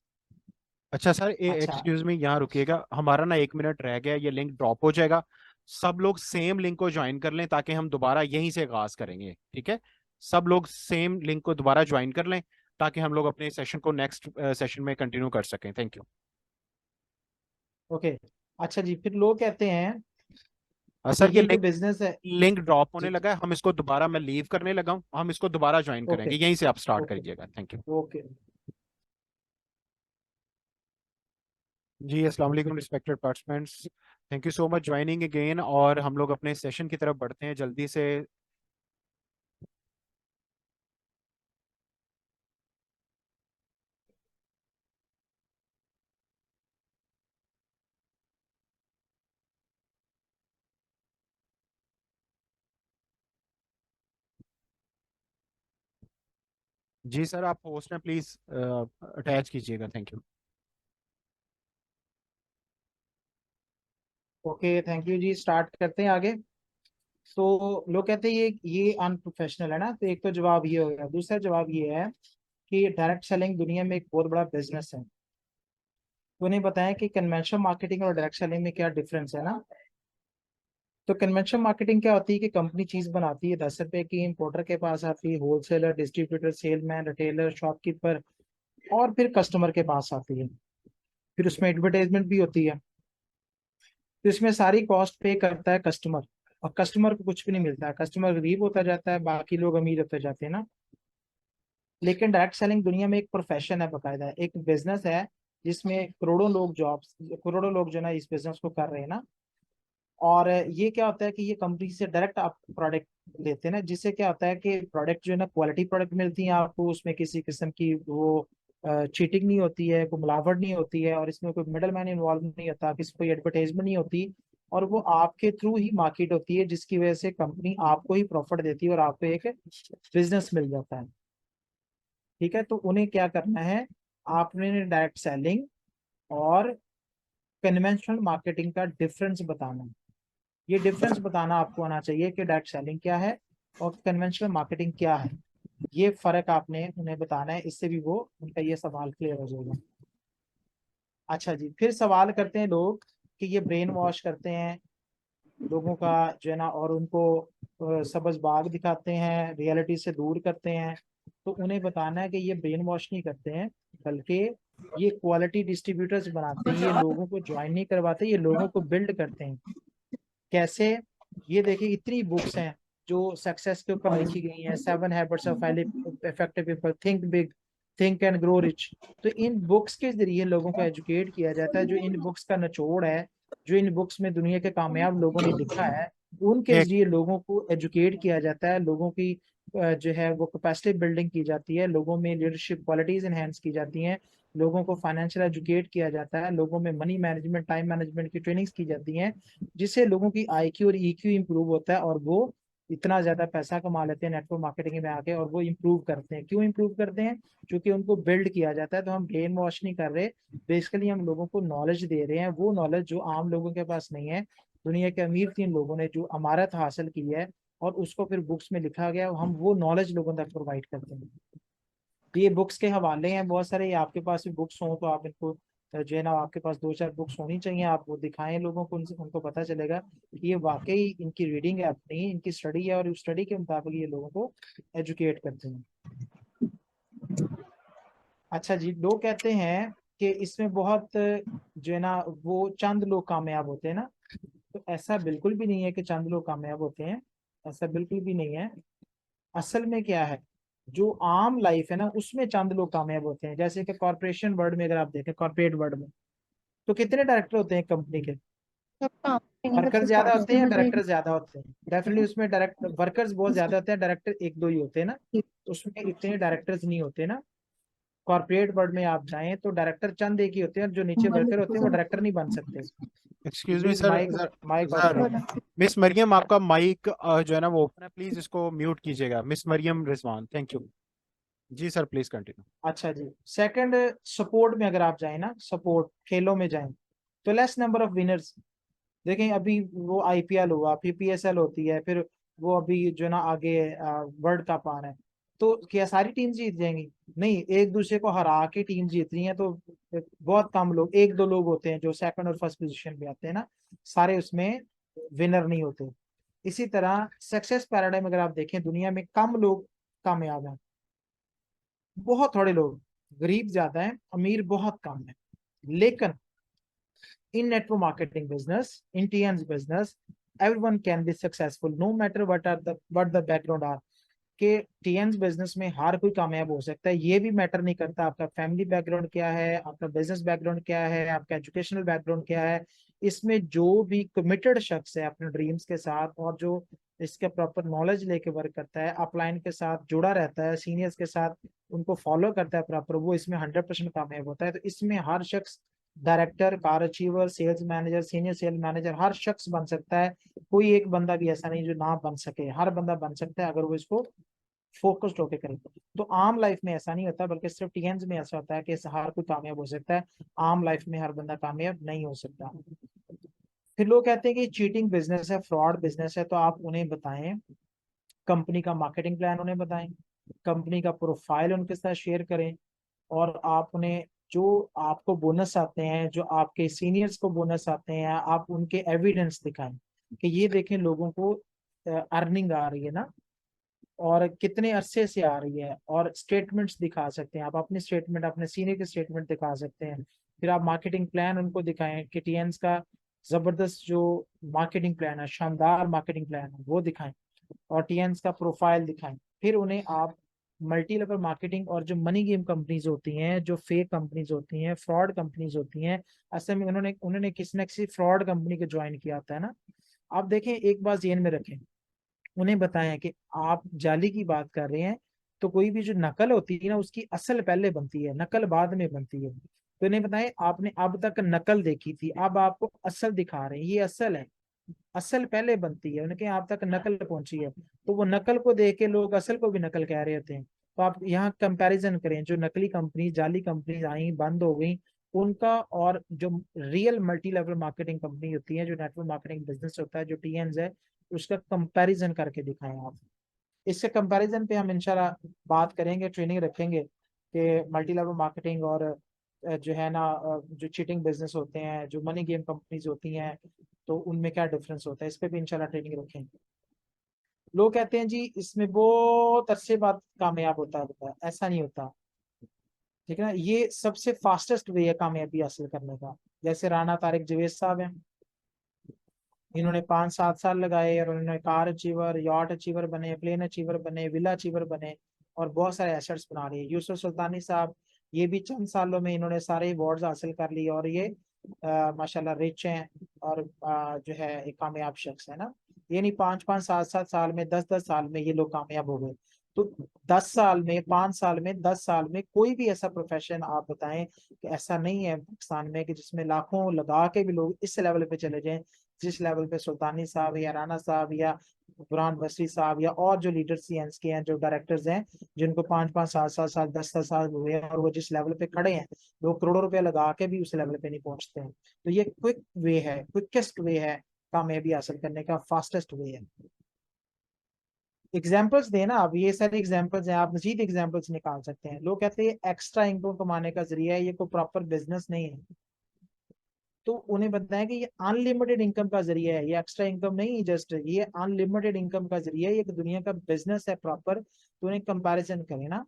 अच्छा सर,
अच्छा,
एक्सक्यूज मी, यहाँ रुकिएगा, हमारा ना 1 मिनट रह गया, ये लिंक ड्रॉप हो जाएगा। सब लोग सेम लिंक को ज्वाइन कर लें ताकि हम दोबारा यहीं से आगाज करेंगे, ठीक है? सब लोग सेम लिंक को दोबारा ज्वाइन कर लें ताकि हम लोग अपने सेशन को नेक्स्ट सेशन में कंटिन्यू कर सकें। Thank you.
ओके। अच्छा जी, फिर लोग कहते हैं कि
सर, ये
ये जो
लिंक
बिजनेस है।
लिंक ड्रॉप होने
जी,
लगा है, हम इसको दोबारा, मैं लीव करने लगा हूं, हम इसको दोबारा ज्वाइन
ओके,
करेंगे, यहीं से आप स्टार्ट
ओके,
करिएगा। Thank you.
ओके।
जी अस्सलाम वालेकुम respected participants, thank you so much joining again. और हम लोग अपने सेशन की तरफ बढ़ते हैं जल्दी से। जी सर, आप होस्ट हैं, प्लीज अटैच कीजिएगा, thank you.
Okay, thank you जी। स्टार्ट करते हैं आगे। तो लोग कहते हैं ये अनप्रोफेशनल है ना, तो एक तो जवाब ये हो गया। दूसरा जवाब ये है कि डायरेक्ट सेलिंग दुनिया में एक बहुत बड़ा बिजनेस है। तो उन्हें बताया कि कन्वेंशनल मार्केटिंग और डायरेक्ट सेलिंग में क्या डिफरेंस है ना। तो कन्वेंशनल मार्केटिंग क्या होती है कि कंपनी चीज बनाती है, 10 रुपए की, इंपोर्टर के पास आती है, wholesaler, distributor, salesman, retailer, shopkeeper, और फिर कस्टमर के पास आती है। फिर उसमें एडवर्टाइजमेंट भी होती है। तो इसमें सारी कॉस्ट पे करता है कस्टमर, और कस्टमर को कुछ भी नहीं मिलता है। कस्टमर गरीब होता जाता है, बाकी लोग अमीर होते जाते हैं ना। लेकिन डायरेक्ट सेलिंग दुनिया में एक प्रोफेशन है, बकायदा एक बिजनेस है, जिसमें करोड़ों लोग जो है ना इस बिजनेस को कर रहे हैं ना। और ये क्या होता है कि ये कंपनी से डायरेक्ट आप प्रोडक्ट लेते हैं ना, जिससे क्या होता है कि प्रोडक्ट जो है ना क्वालिटी प्रोडक्ट मिलती है आपको, उसमें किसी किस्म की वो चीटिंग नहीं होती है, कोई मिलावट नहीं होती है, और इसमें कोई मिडल मैन इन्वॉल्व नहीं होता, किसी कोई एडवर्टाइजमेंट नहीं होती, और वो आपके थ्रू ही मार्केट होती है, जिसकी वजह से कंपनी आपको ही प्रॉफिट देती है और आपको एक बिजनेस मिल जाता है। ठीक है, तो उन्हें क्या करना है, आपने डायरेक्ट सेलिंग और कन्वेंशनल मार्केटिंग का डिफरेंस बताना है। ये डिफरेंस बताना आपको आना चाहिए कि डायरेक्ट सेलिंग क्या है और कन्वेंशनल मार्केटिंग क्या है। ये फर्क आपने उन्हें बताना है, इससे भी वो उनका ये सवाल क्लियर हो जाएगा। अच्छा जी, फिर सवाल करते हैं लोग कि ये ब्रेन वॉश करते हैं लोगों का जो है ना, और उनको सब्ज बाग दिखाते हैं, रियलिटी से दूर करते हैं। तो उन्हें बताना है कि ये ब्रेन वॉश नहीं करते हैं, बल्कि ये क्वालिटी डिस्ट्रीब्यूटर्स बनाते हैं। ये लोगों को ज्वाइन नहीं करवाते, ये लोगों को बिल्ड करते हैं। कैसे? ये देखिए, इतनी बुक्स हैं जो सक्सेस के ऊपर लिखी गई हैं, 7 habits of highly effective people, think big, think and grow rich. तो इन बुक्स के जरिए लोगों को एजुकेट किया जाता है। जो इन बुक्स का निचोड़ है, जो इन बुक्स में दुनिया के कामयाब लोगों ने लिखा है, उनके
एक
जरिए लोगों को एजुकेट किया जाता है। लोगों की जो है वो कैपेसिटी बिल्डिंग की जाती है, लोगों में लीडरशिप क्वालिटीज एनहेंस की जाती हैं, लोगों को फाइनेंशियल एजुकेट किया जाता है, लोगों में मनी मैनेजमेंट, टाइम मैनेजमेंट की ट्रेनिंग्स की जाती हैं, जिससे लोगों की आईक्यू और ईक्यू इंप्रूव होता है, और वो इतना ज्यादा पैसा कमा लेते हैं नेटवर्क मार्केटिंग में आके, और वो इंप्रूव करते हैं। क्यों इंप्रूव करते हैं? क्योंकि उनको बिल्ड किया जाता है। तो हम ब्रेन वॉश नहीं कर रहे, बेसिकली हम लोगों को नॉलेज दे रहे हैं, वो नॉलेज जो आम लोगों के पास नहीं है। दुनिया के अमीर 3 लोगों ने जो अमारत हासिल की है और उसको फिर बुक्स में लिखा गया, हम वो नॉलेज लोगों तक प्रोवाइड करते हैं। तो ये बुक्स के हवाले हैं बहुत सारे। ये आपके पास भी बुक्स हों तो आप इनको जो है ना, आपके पास 2-4 बुक्स होनी चाहिए, आप वो दिखाएं लोगों को, उनसे उनको पता चलेगा कि ये वाकई इनकी रीडिंग है अपनी, इनकी स्टडी है, और उस स्टडी के मुताबिक ये लोगों को एजुकेट करते हैं। अच्छा जी, लोग कहते हैं कि इसमें बहुत जो है ना वो चंद लोग कामयाब होते हैं ना। तो ऐसा बिल्कुल भी नहीं है कि चंद लोग कामयाब होते हैं, ऐसा बिल्कुल भी नहीं है। असल में क्या है, जो आम लाइफ है ना उसमें चंद लोग कामयाब होते हैं। जैसे कि कॉर्पोरेशन वर्ल्ड में अगर आप देखें, कॉर्पोरेट वर्ल्ड में तो कितने डायरेक्टर होते हैं कंपनी के?
सब काम नहीं
वर्कर
बच्चे
ज्यादा
स्टार्ट
होते हैं
होते
या
हो
डायरेक्टर
जाएगी।
ज्यादा होते हैं? डेफिनेटली उसमें डायरेक्ट वर्कर्स बहुत ज्यादा होते हैं, डायरेक्टर 1-2 ही होते हैं ना। तो उसमें इतने डायरेक्टर्स नहीं होते ना। कॉर्पोरेट वर्ल्ड में आप जाएं तो डायरेक्टर चंद एक ही होते हैं, और जो नीचे वर्कर होते हैं वो डायरेक्टर नहीं बन सकते।
Excuse me
please
sir,
mike, mike off
sir
करें।
मिस मरियम, आपका माइक जो है ना वो ओपन है, प्लीज इसको म्यूट कीजिएगा। Miss Mariam Rizwan, thank you. जी सर, प्लीज कंटिन्यू।
अच्छा जी, सेकंड, सपोर्ट में अगर आप जाएं ना, सपोर्ट खेलों में जाएं, तो लेस नंबर ऑफ विनर्स। देखें, अभी वो आईपीएल हुआ, फिर पीएसएल होती है, फिर वो अभी जो है ना आगे वर्ल्ड कप आ रहा है। तो क्या सारी टीम जीत जाएंगी? नहीं, एक दूसरे को हरा के टीम जीत रही है। तो बहुत कम लोग, 1-2 लोग होते हैं जो सेकंड और फर्स्ट पोजीशन पे आते हैं ना, सारे उसमें विनर नहीं होते। इसी तरह सक्सेस पैराडाइम अगर आप देखें, दुनिया में कम लोग कामयाब हैं, बहुत थोड़े लोग, गरीब ज्यादा हैं, अमीर बहुत कम है। लेकिन in network marketing business, in TN's business, everyone can be successful no matter what the background are. कि टीएन्स बिजनेस में हर कोई कामयाब हो सकता है। ये भी मैटर नहीं करता आपका फैमिली बैकग्राउंड क्या है, आपका बिजनेस बैकग्राउंड क्या है, आपका एजुकेशनल बैकग्राउंड क्या है। इसमें जो भी कमिटेड शख्स है अपने ड्रीम्स के साथ और जो इसके प्रॉपर नॉलेज लेके वर्क करता है, अपलाइन के साथ जुड़ा रहता है, सीनियर्स के साथ उनको फॉलो करता है प्रॉपर, वो इसमें 100% कामयाब होता है। तो इसमें हर शख्स director, car achiever, sales manager, senior sales manager हर शख्स बन सकता है। कोई एक बंदा भी ऐसा नहीं जो ना बन सके, हर बंदा बन सकता है अगर वो इसको फोकस्ड होकर करें। तो आम लाइफ में ऐसा नहीं होता, बल्कि सिर्फ टीएन्स में ऐसा होता है कि हर कोई कामयाब हो सकता है, आम लाइफ में हर बंदा कामयाब नहीं हो सकता। फिर लोग कहते हैं कि चीटिंग बिजनेस है, फ्रॉड बिजनेस है, तो आप उन्हें बताएं, कंपनी का मार्केटिंग प्लान उन्हें बताएं, कंपनी का प्रोफाइल उनके साथ शेयर करें, और आप उन्हें जो आपको बोनस आते हैं, जो आपके सीनियर्स को बोनस आते हैं, आप उनके एविडेंस दिखाएं कि ये देखें लोगों को अर्निंग आ रही है ना, और कितने अरसे से आ रही है, और स्टेटमेंट्स दिखा सकते हैं आप, अपने स्टेटमेंट, अपने सीनियर के स्टेटमेंट दिखा सकते हैं। फिर आप मार्केटिंग प्लान उनको दिखाएं कि टीएन्स का जबरदस्त जो मार्केटिंग प्लान है, शानदार मार्केटिंग प्लान है, वो दिखाएं, और टीएन्स का प्रोफाइल दिखाएं। फिर उन्हें आप मल्टी लेवल मार्केटिंग और जो मनी गेम कंपनीज होती हैं, जो फेक कंपनीज होती हैं, फ्रॉड कंपनीज होती हैं, असल में उन्होंने उन्होंने किसी न किसी फ्रॉड कंपनी को ज्वाइन किया होता है ना। आप देखें, एक बात ज़हन में रखें, उन्हें बताएं कि आप जाली की बात कर रहे हैं, तो कोई भी जो नकल होती है ना, उसकी असल पहले बनती है, नकल बाद में बनती है। तो इन्हें बताएं आपने अब तक नकल देखी थी, अब आपको असल दिखा रहे हैं, ये असल है, असल पहले बनती है, उनके आप तक नकल पहुंची है। तो वो नकल को देख के लोग असल को भी नकल कह रहे होते हैं। तो आप यहाँ कंपैरिजन करें, जो नकली कंपनी, जाली कंपनी आई, बंद हो गई, उनका, और जो real multi level marketing company होती है, जो नेटवर्क मार्केटिंग बिजनेस होता है, जो टीएन्स है, उसका कंपैरिजन करके दिखाएं आप। इससे कंपैरिजन पे हम इंशाल्लाह बात करेंगे, ट्रेनिंग रखेंगे कि मल्टी लेवल मार्केटिंग और जो है ना, जो चीटिंग बिजनेस होते हैं, जो मनी गेम कंपनीज होती हैं, तो उनमें क्या डिफरेंस होता है, इस पे भी इंशाल्लाह ट्रेनिंग रखेंगे। लोग कहते हैं जी इसमें बहुत अरसे बाद कामयाब होता है, बताया ऐसा नहीं होता। ठीक है ना, ये सबसे फास्टेस्ट वे है कामयाबी हासिल करने का। जैसे राना तारिक जवेद साहब हैं, इन्होंने 5-7 साल लगाए और उन्होंने कार अचीवर, यॉट अचीवर बने, प्लेन अचीवर बने, विला अचीवर बने, और बहुत सारे एसेट्स बना लिए। यूसुफ सुल्तानी साहब, ये भी चंद सालों में इन्होंने सारे अवार्ड्स हासिल कर लिए, और ये माशाल्लाह रिच हैं, और जो है एक कामयाब शख्स है ना। ये नहीं 5-5, 7-7 साल में, 10-10 साल में ये लोग कामयाब हो गए। तो 10 साल में, 5 साल में, 10 साल में कोई भी ऐसा प्रोफेशन आप बताएं कि ऐसा नहीं है पाकिस्तान में कि जिसमें लाखों लगा के भी लोग इस लेवल पे चले जाएं, जिस लेवल पे सुल्तानी साहब या राना साहब या बुरहान बसरी साहब या और जो लीडर्स के हैं, जो डायरेक्टर्स हैं, जिनको 5-5, 7-7 साल, 10-10 साल हुए हैं, और वो जिस लेवल पे खड़े हैं, लोग करोड़ों रुपए लगा के भी उस लेवल पे नहीं पहुंचते हैं। तो ये क्विक वे है, क्विकेस्ट वे है कामयाबी हासिल करने का, फास्टेस्ट वे है। एग्जाम्पल्स देना, अब ये सारे एग्जाम्पल्स हैं, आप मजीद एग्जाम्पल्स निकाल सकते हैं। लोग कहते हैं एक्स्ट्रा इनकम कमाने का जरिया है, ये कोई प्रॉपर बिजनेस नहीं है। तो उन्हें बताएं कि ये अनलिमिटेड इनकम का जरिया है, ये एक्स्ट्रा इनकम नहीं, जस्ट ये अनलिमिटेड इनकम का जरिया है, ये दुनिया का बिजनेस है प्रॉपर। तो उन्हें कंपैरिजन करें ना,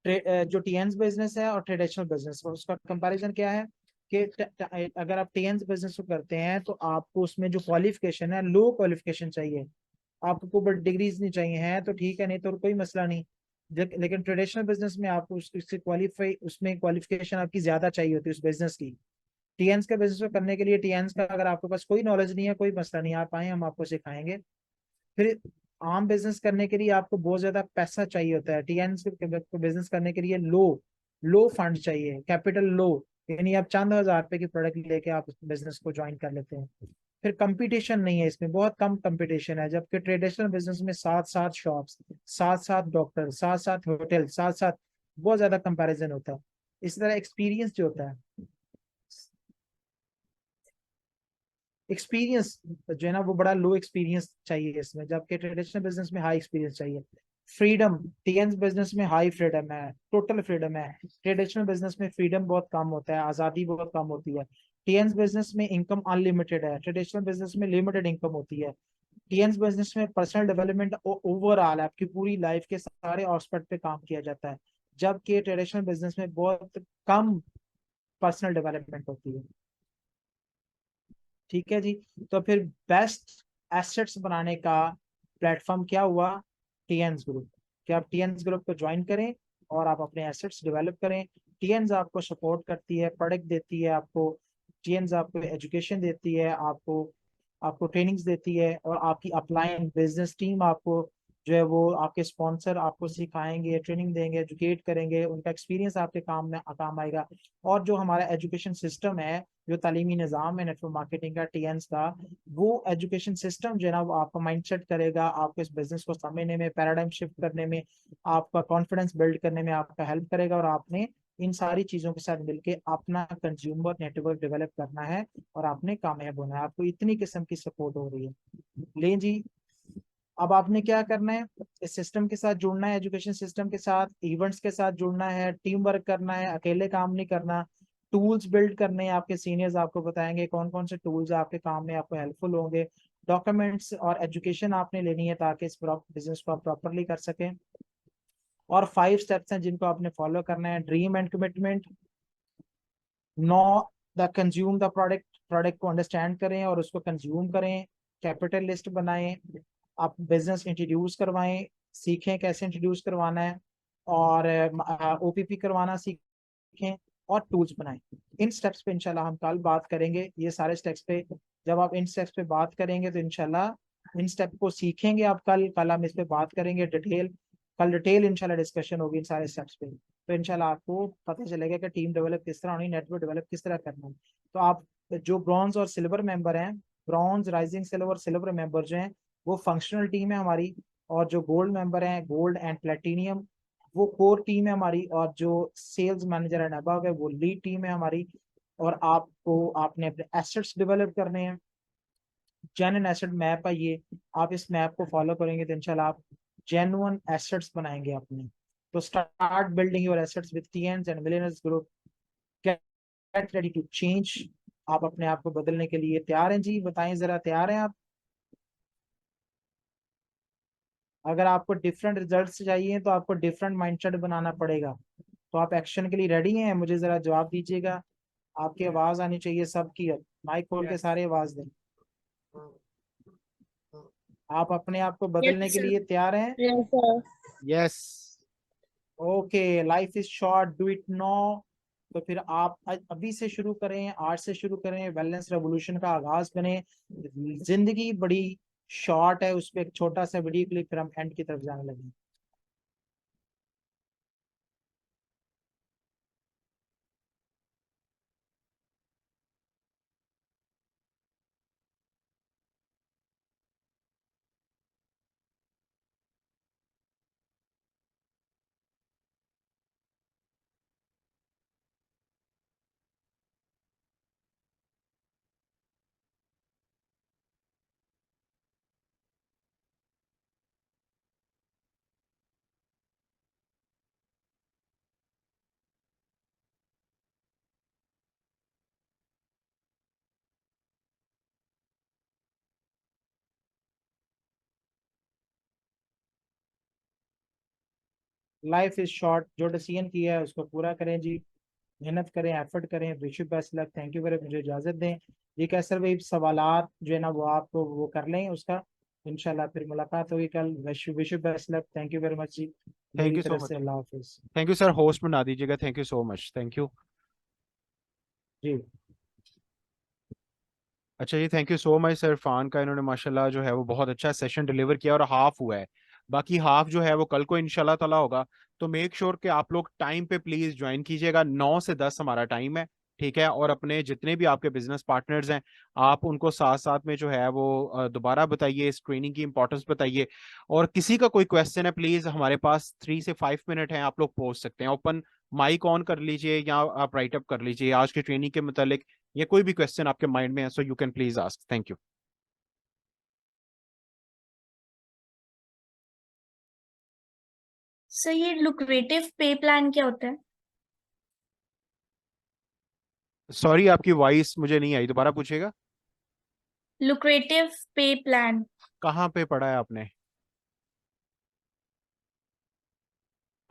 जो टीएन्स बिजनेस है और ट्रेडिशनल बिजनेस, उसका कंपैरिजन क्या है कि अगर आप टीएन्स बिजनेस को करते हैं तो आपको उसमें जो क्वालिफिकेशन है, लो क्वालिफिकेशन चाहिए, आपको बट डिग्रीज नहीं चाहिए, है तो ठीक है, नहीं तो कोई मसला नहीं। लेकिन ट्रेडिशनल बिजनेस में आपको उससे क्वालिफाई, उसमें क्वालिफिकेशन आपकी ज्यादा चाहिए होती है उस बिजनेस की। टीएन्स का बिजनेस में करने के लिए, टीएन्स का अगर आपके पास कोई नॉलेज नहीं है, कोई मसला नहीं, आप आए, हम आपको सिखाएंगे। फिर आम बिजनेस करने के लिए आपको बहुत ज्यादा पैसा चाहिए होता है, टीएन्स को बिजनेस करने के लिए लो लो फंड चाहिए, कैपिटल लो, यानी आप चंद हजार रुपए की प्रोडक्ट लेके आप बिजनेस को ज्वाइन कर लेते हैं। फिर कंपटीशन नहीं है इसमें, बहुत कम कंपटीशन है, जबकि ट्रेडिशनल बिजनेस में 7-7 शॉप्स, 7-7 डॉक्टर, 7-7 होटल, 7-7, बहुत ज्यादा कंपैरिजन होता है। इसी तरह एक्सपीरियंस जो होता है, एक्सपीरियंस जो है ना, वो बड़ा लो एक्सपीरियंस चाहिए इसमें, जबकि ट्रेडिशनल बिजनेस में हाई एक्सपीरियंस चाहिए। फ्रीडम, टीएन्स बिजनेस में हाई फ्रीडम है, टोटल फ्रीडम है। ट्रेडिशनल बिजनेस में फ्रीडम बहुत कम होता है, आजादी बहुत कम होती है। टीएन्स बिजनेस में इनकम अनलिमिटेड है, ट्रेडिशनल बिजनेस में लिमिटेड इनकम होती है। टीएन्स बिजनेस में पर्सनल डेवलपमेंट ओवरऑल आपकी पूरी लाइफ के सारे एस्पेक्ट पे काम किया जाता है, जबकि ट्रेडिशनल बिजनेस में बहुत कम पर्सनल डेवलपमेंट होती है। ठीक है जी। तो फिर बेस्ट एसेट्स बनाने का प्लेटफॉर्म क्या हुआ, टीएनस ग्रुप, कि आप टीएनस ग्रुप को ज्वाइन करें और आप अपने एसेट्स डेवलप करें। टीएनस आपको सपोर्ट करती है, प्रोडक्ट देती है आपको, टीएनस आपको एजुकेशन देती है, आपको आपको ट्रेनिंग्स देती है, और आपकी अपलाइन बिजनेस टीम आपको जो है वो आपके स्पॉन्सर आपको सिखाएंगे, ट्रेनिंग देंगे, एजुकेट करेंगे, उनका एक्सपीरियंस आपके काम आएगा। और जो हमारा एजुकेशन सिस्टम है, जो तालीमी निज़ाम है नेटवर्क मार्केटिंग का, टीएनस का, वो एजुकेशन सिस्टम जो है ना वो आपका माइंडसेट करेगा, आपको इस बिजनेस को समझने में, पैराडाइम शिफ्ट करने में, आपका कॉन्फिडेंस बिल्ड करने में आपका हेल्प करेगा। और आपने इन सारी चीजों के साथ मिलके अपना कंज्यूमर नेटवर्क डेवलप करना है और आपने कामयाब होना है। आपको इतनी किस्म की सपोर्ट हो रही है। ले जी, अब आपने क्या करना है, इस सिस्टम के साथ जुड़ना है, एजुकेशन सिस्टम के साथ, इवेंट्स के साथ जुड़ना है, टीम वर्क करना है, अकेले काम नहीं करना, टूल्स बिल्ड करने हैं। आपके सीनियर्स आपको बताएंगे कौन कौन से टूल्स आपके काम में आपको हेल्पफुल होंगे। डॉक्यूमेंट्स और एजुकेशन आपने लेनी है ताकि इस बिजनेस को आप प्रॉपरली कर सकें। और 5 स्टेप्स हैं जिनको आपने फॉलो करना है। Dream and commitment, know the consume the product, product को अंडरस्टैंड करें और उसको कंज्यूम करें। कैपिटल लिस्ट बनाएं, आप बिजनेस इंट्रोड्यूस करवाएं, सीखें कैसे इंट्रोड्यूस करवाना है, और ओपीपी करवाना सीखें, और टूल्स बनाएं। इन स्टेप्स पे इंशाल्लाह हम कल बात करेंगे। ये सारे स्टेप्स पे जब आप इन स्टेप्स पे बात करेंगे तो इंशाल्लाह इन स्टेप को सीखेंगे आप। कल हम इस पे बात करेंगे कल डिटेल इंशाल्लाह डिस्कशन होगी इन सारे स्टेप्स पे। तो इंशाल्लाह आपको पता चलेगा कि टीम डेवलप किस तरह होनी, नेटवर्क डेवलप किस तरह करना है। तो आप जो ब्रॉन्ज और सिल्वर मेंबर हैं, bronze, rising silver, silver member जो हैं वो फंक्शनल टीम है हमारी, और जो गोल्ड मेंबर हैं, गोल्ड एंड प्लेटिनियम, वो कोर टीम है हमारी, और जो सेल्स मैनेजर एंड अबव है वो लीड टीम है हमारी। और आपने अपने एसेट्स डेवलप करने हैं। जेन्युइन एसेट मैप है ये, आप इस मैप को फॉलो करेंगे तो इंशाल्लाह आप जेन्युइन एसेट्स बनाएंगे अपने। तो start building your assets with TNS and millionaires group. Get ready to change. आप अपने आप को बदलने के लिए तैयार हैं जी? बताएं जरा, तैयार हैं आप? अगर आपको डिफरेंट रिजल्ट्स चाहिए तो आपको डिफरेंट माइंडसेट बनाना पड़ेगा। तो आप एक्शन के लिए रेडी हैं? मुझे जरा जवाब दीजिएगा। आपकी आवाज आनी चाहिए सबकी। माइक खोल के सारे आवाज दें। आप अपने आप को बदलने
Yes,
के
sir.
लिए तैयार हैं?
Yes, sir.
Yes.
Okay, life is short, do it now. तो फिर आप अभी से शुरू करें, आज से शुरू करें, वेलनेस रेवोल्यूशन का आगाज करें। जिंदगी बड़ी शॉर्ट है, उस पर एक छोटा सा वीडियो क्लिप, फिर हम एंड की तरफ जाने लगे। लाइफ इज शॉर्ट, जो डिसीजन किया है उसको पूरा करें जी, मेहनत करें, एफर्ट करें। Wish you best luck. Thank you very much. मुझे इजाजत दें जी। कैसर भाई, सवालात जो है ना वो आपको वो कर लें उसका, इंशाल्लाह फिर मुलाकात होगी कल। Wish you best luck. Thank you very much जी,
थैंक
मेरी
यू सो
तरफ से
मच।
अल्लाह हाफिज
थैंक यू सर, होस्ट बना दीजिएगा। Thank you so much. Thank you.
जी।
अच्छा जी, thank you so much sir. Irfan का इन्होंने माशाल्लाह जो है वो बहुत अच्छा सेशन डिलीवर किया, और हाफ हुआ है, बाकी हाफ जो है वो कल को इंशाल्लाह ताला होगा। तो मेक श्योर कि आप लोग टाइम पे प्लीज ज्वाइन कीजिएगा। 9 से 10 हमारा टाइम है, ठीक है। और अपने जितने भी आपके बिजनेस पार्टनर्स हैं, आप उनको साथ साथ में जो है वो दोबारा बताइए, इस ट्रेनिंग की इंपॉर्टेंस बताइए। और किसी का कोई क्वेश्चन है, प्लीज हमारे पास 3 से 5 मिनट हैं, आप लोग पूछ सकते हैं। ओपन माइक ऑन कर लीजिए या आप राइट अप कर लीजिए आज की ट्रेनिंग के मतलब, या कोई भी क्वेश्चन आपके माइंड में है, so you can please ask. Thank you.
Sir ये लुक्रेटिव पे प्लान क्या होता है?
सॉरी, आपकी वॉइस मुझे नहीं आई, दोबारा पूछिएगा।
लुक्रेटिव पे प्लान।
कहाँ पे पढ़ा है आपने?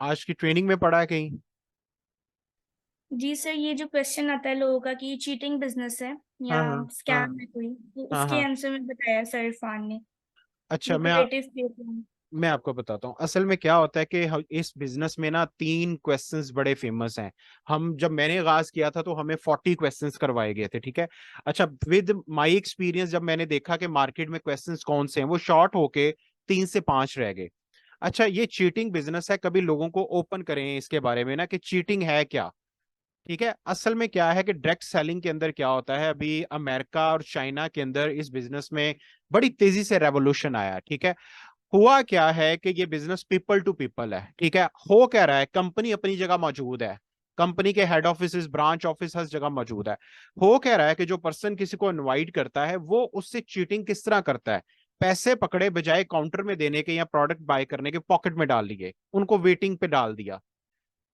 आज की ट्रेनिंग में पढ़ा है कहीं?
जी सर, ये जो क्वेश्चन आता है लोगों का कि चीटिंग बिजनेस है
हाँ
या
हाँ हाँ
स्कैम है कोई, तो
हाँ
उसके
हाँ।
आंसर में बताया सर इरफान ने,
अच्छा,
लुक्रेटिव पे प्लान।
मैं आपको बताता हूँ असल में क्या होता है कि इस बिजनेस में ना 3 क्वेश्चंस बड़े फेमस हैं। हम जब मैंने आगाज किया था तो हमें 40 क्वेश्चंस करवाए गए थे, ठीक है। अच्छा, विद माय एक्सपीरियंस जब मैंने देखा कि मार्केट में क्वेश्चंस कौन से हैं, वो शॉर्ट होके 3 से 5 रह गए। अच्छा, ये चीटिंग बिजनेस है, कभी लोगों को ओपन करें इसके बारे में ना कि चीटिंग है क्या। ठीक है, असल में क्या है कि डायरेक्ट सेलिंग के अंदर क्या होता है, अभी अमेरिका और चाइना के अंदर इस बिजनेस में बड़ी तेजी से रेवोल्यूशन आया। ठीक है, हुआ क्या है कि ये बिजनेस पीपल टू पीपल है। ठीक है, हो क्या रहा है, कंपनी अपनी जगह मौजूद है, कंपनी के हेड ऑफिस, ब्रांच ऑफिस हर जगह मौजूद है। हो क्या रहा है कि जो पर्सन किसी को इनवाइट करता है वो उससे चीटिंग किस तरह करता है, पैसे पकड़े बजाय काउंटर में देने के या प्रोडक्ट बाय करने के पॉकेट में डाल लिए, उनको वेटिंग पे डाल दिया।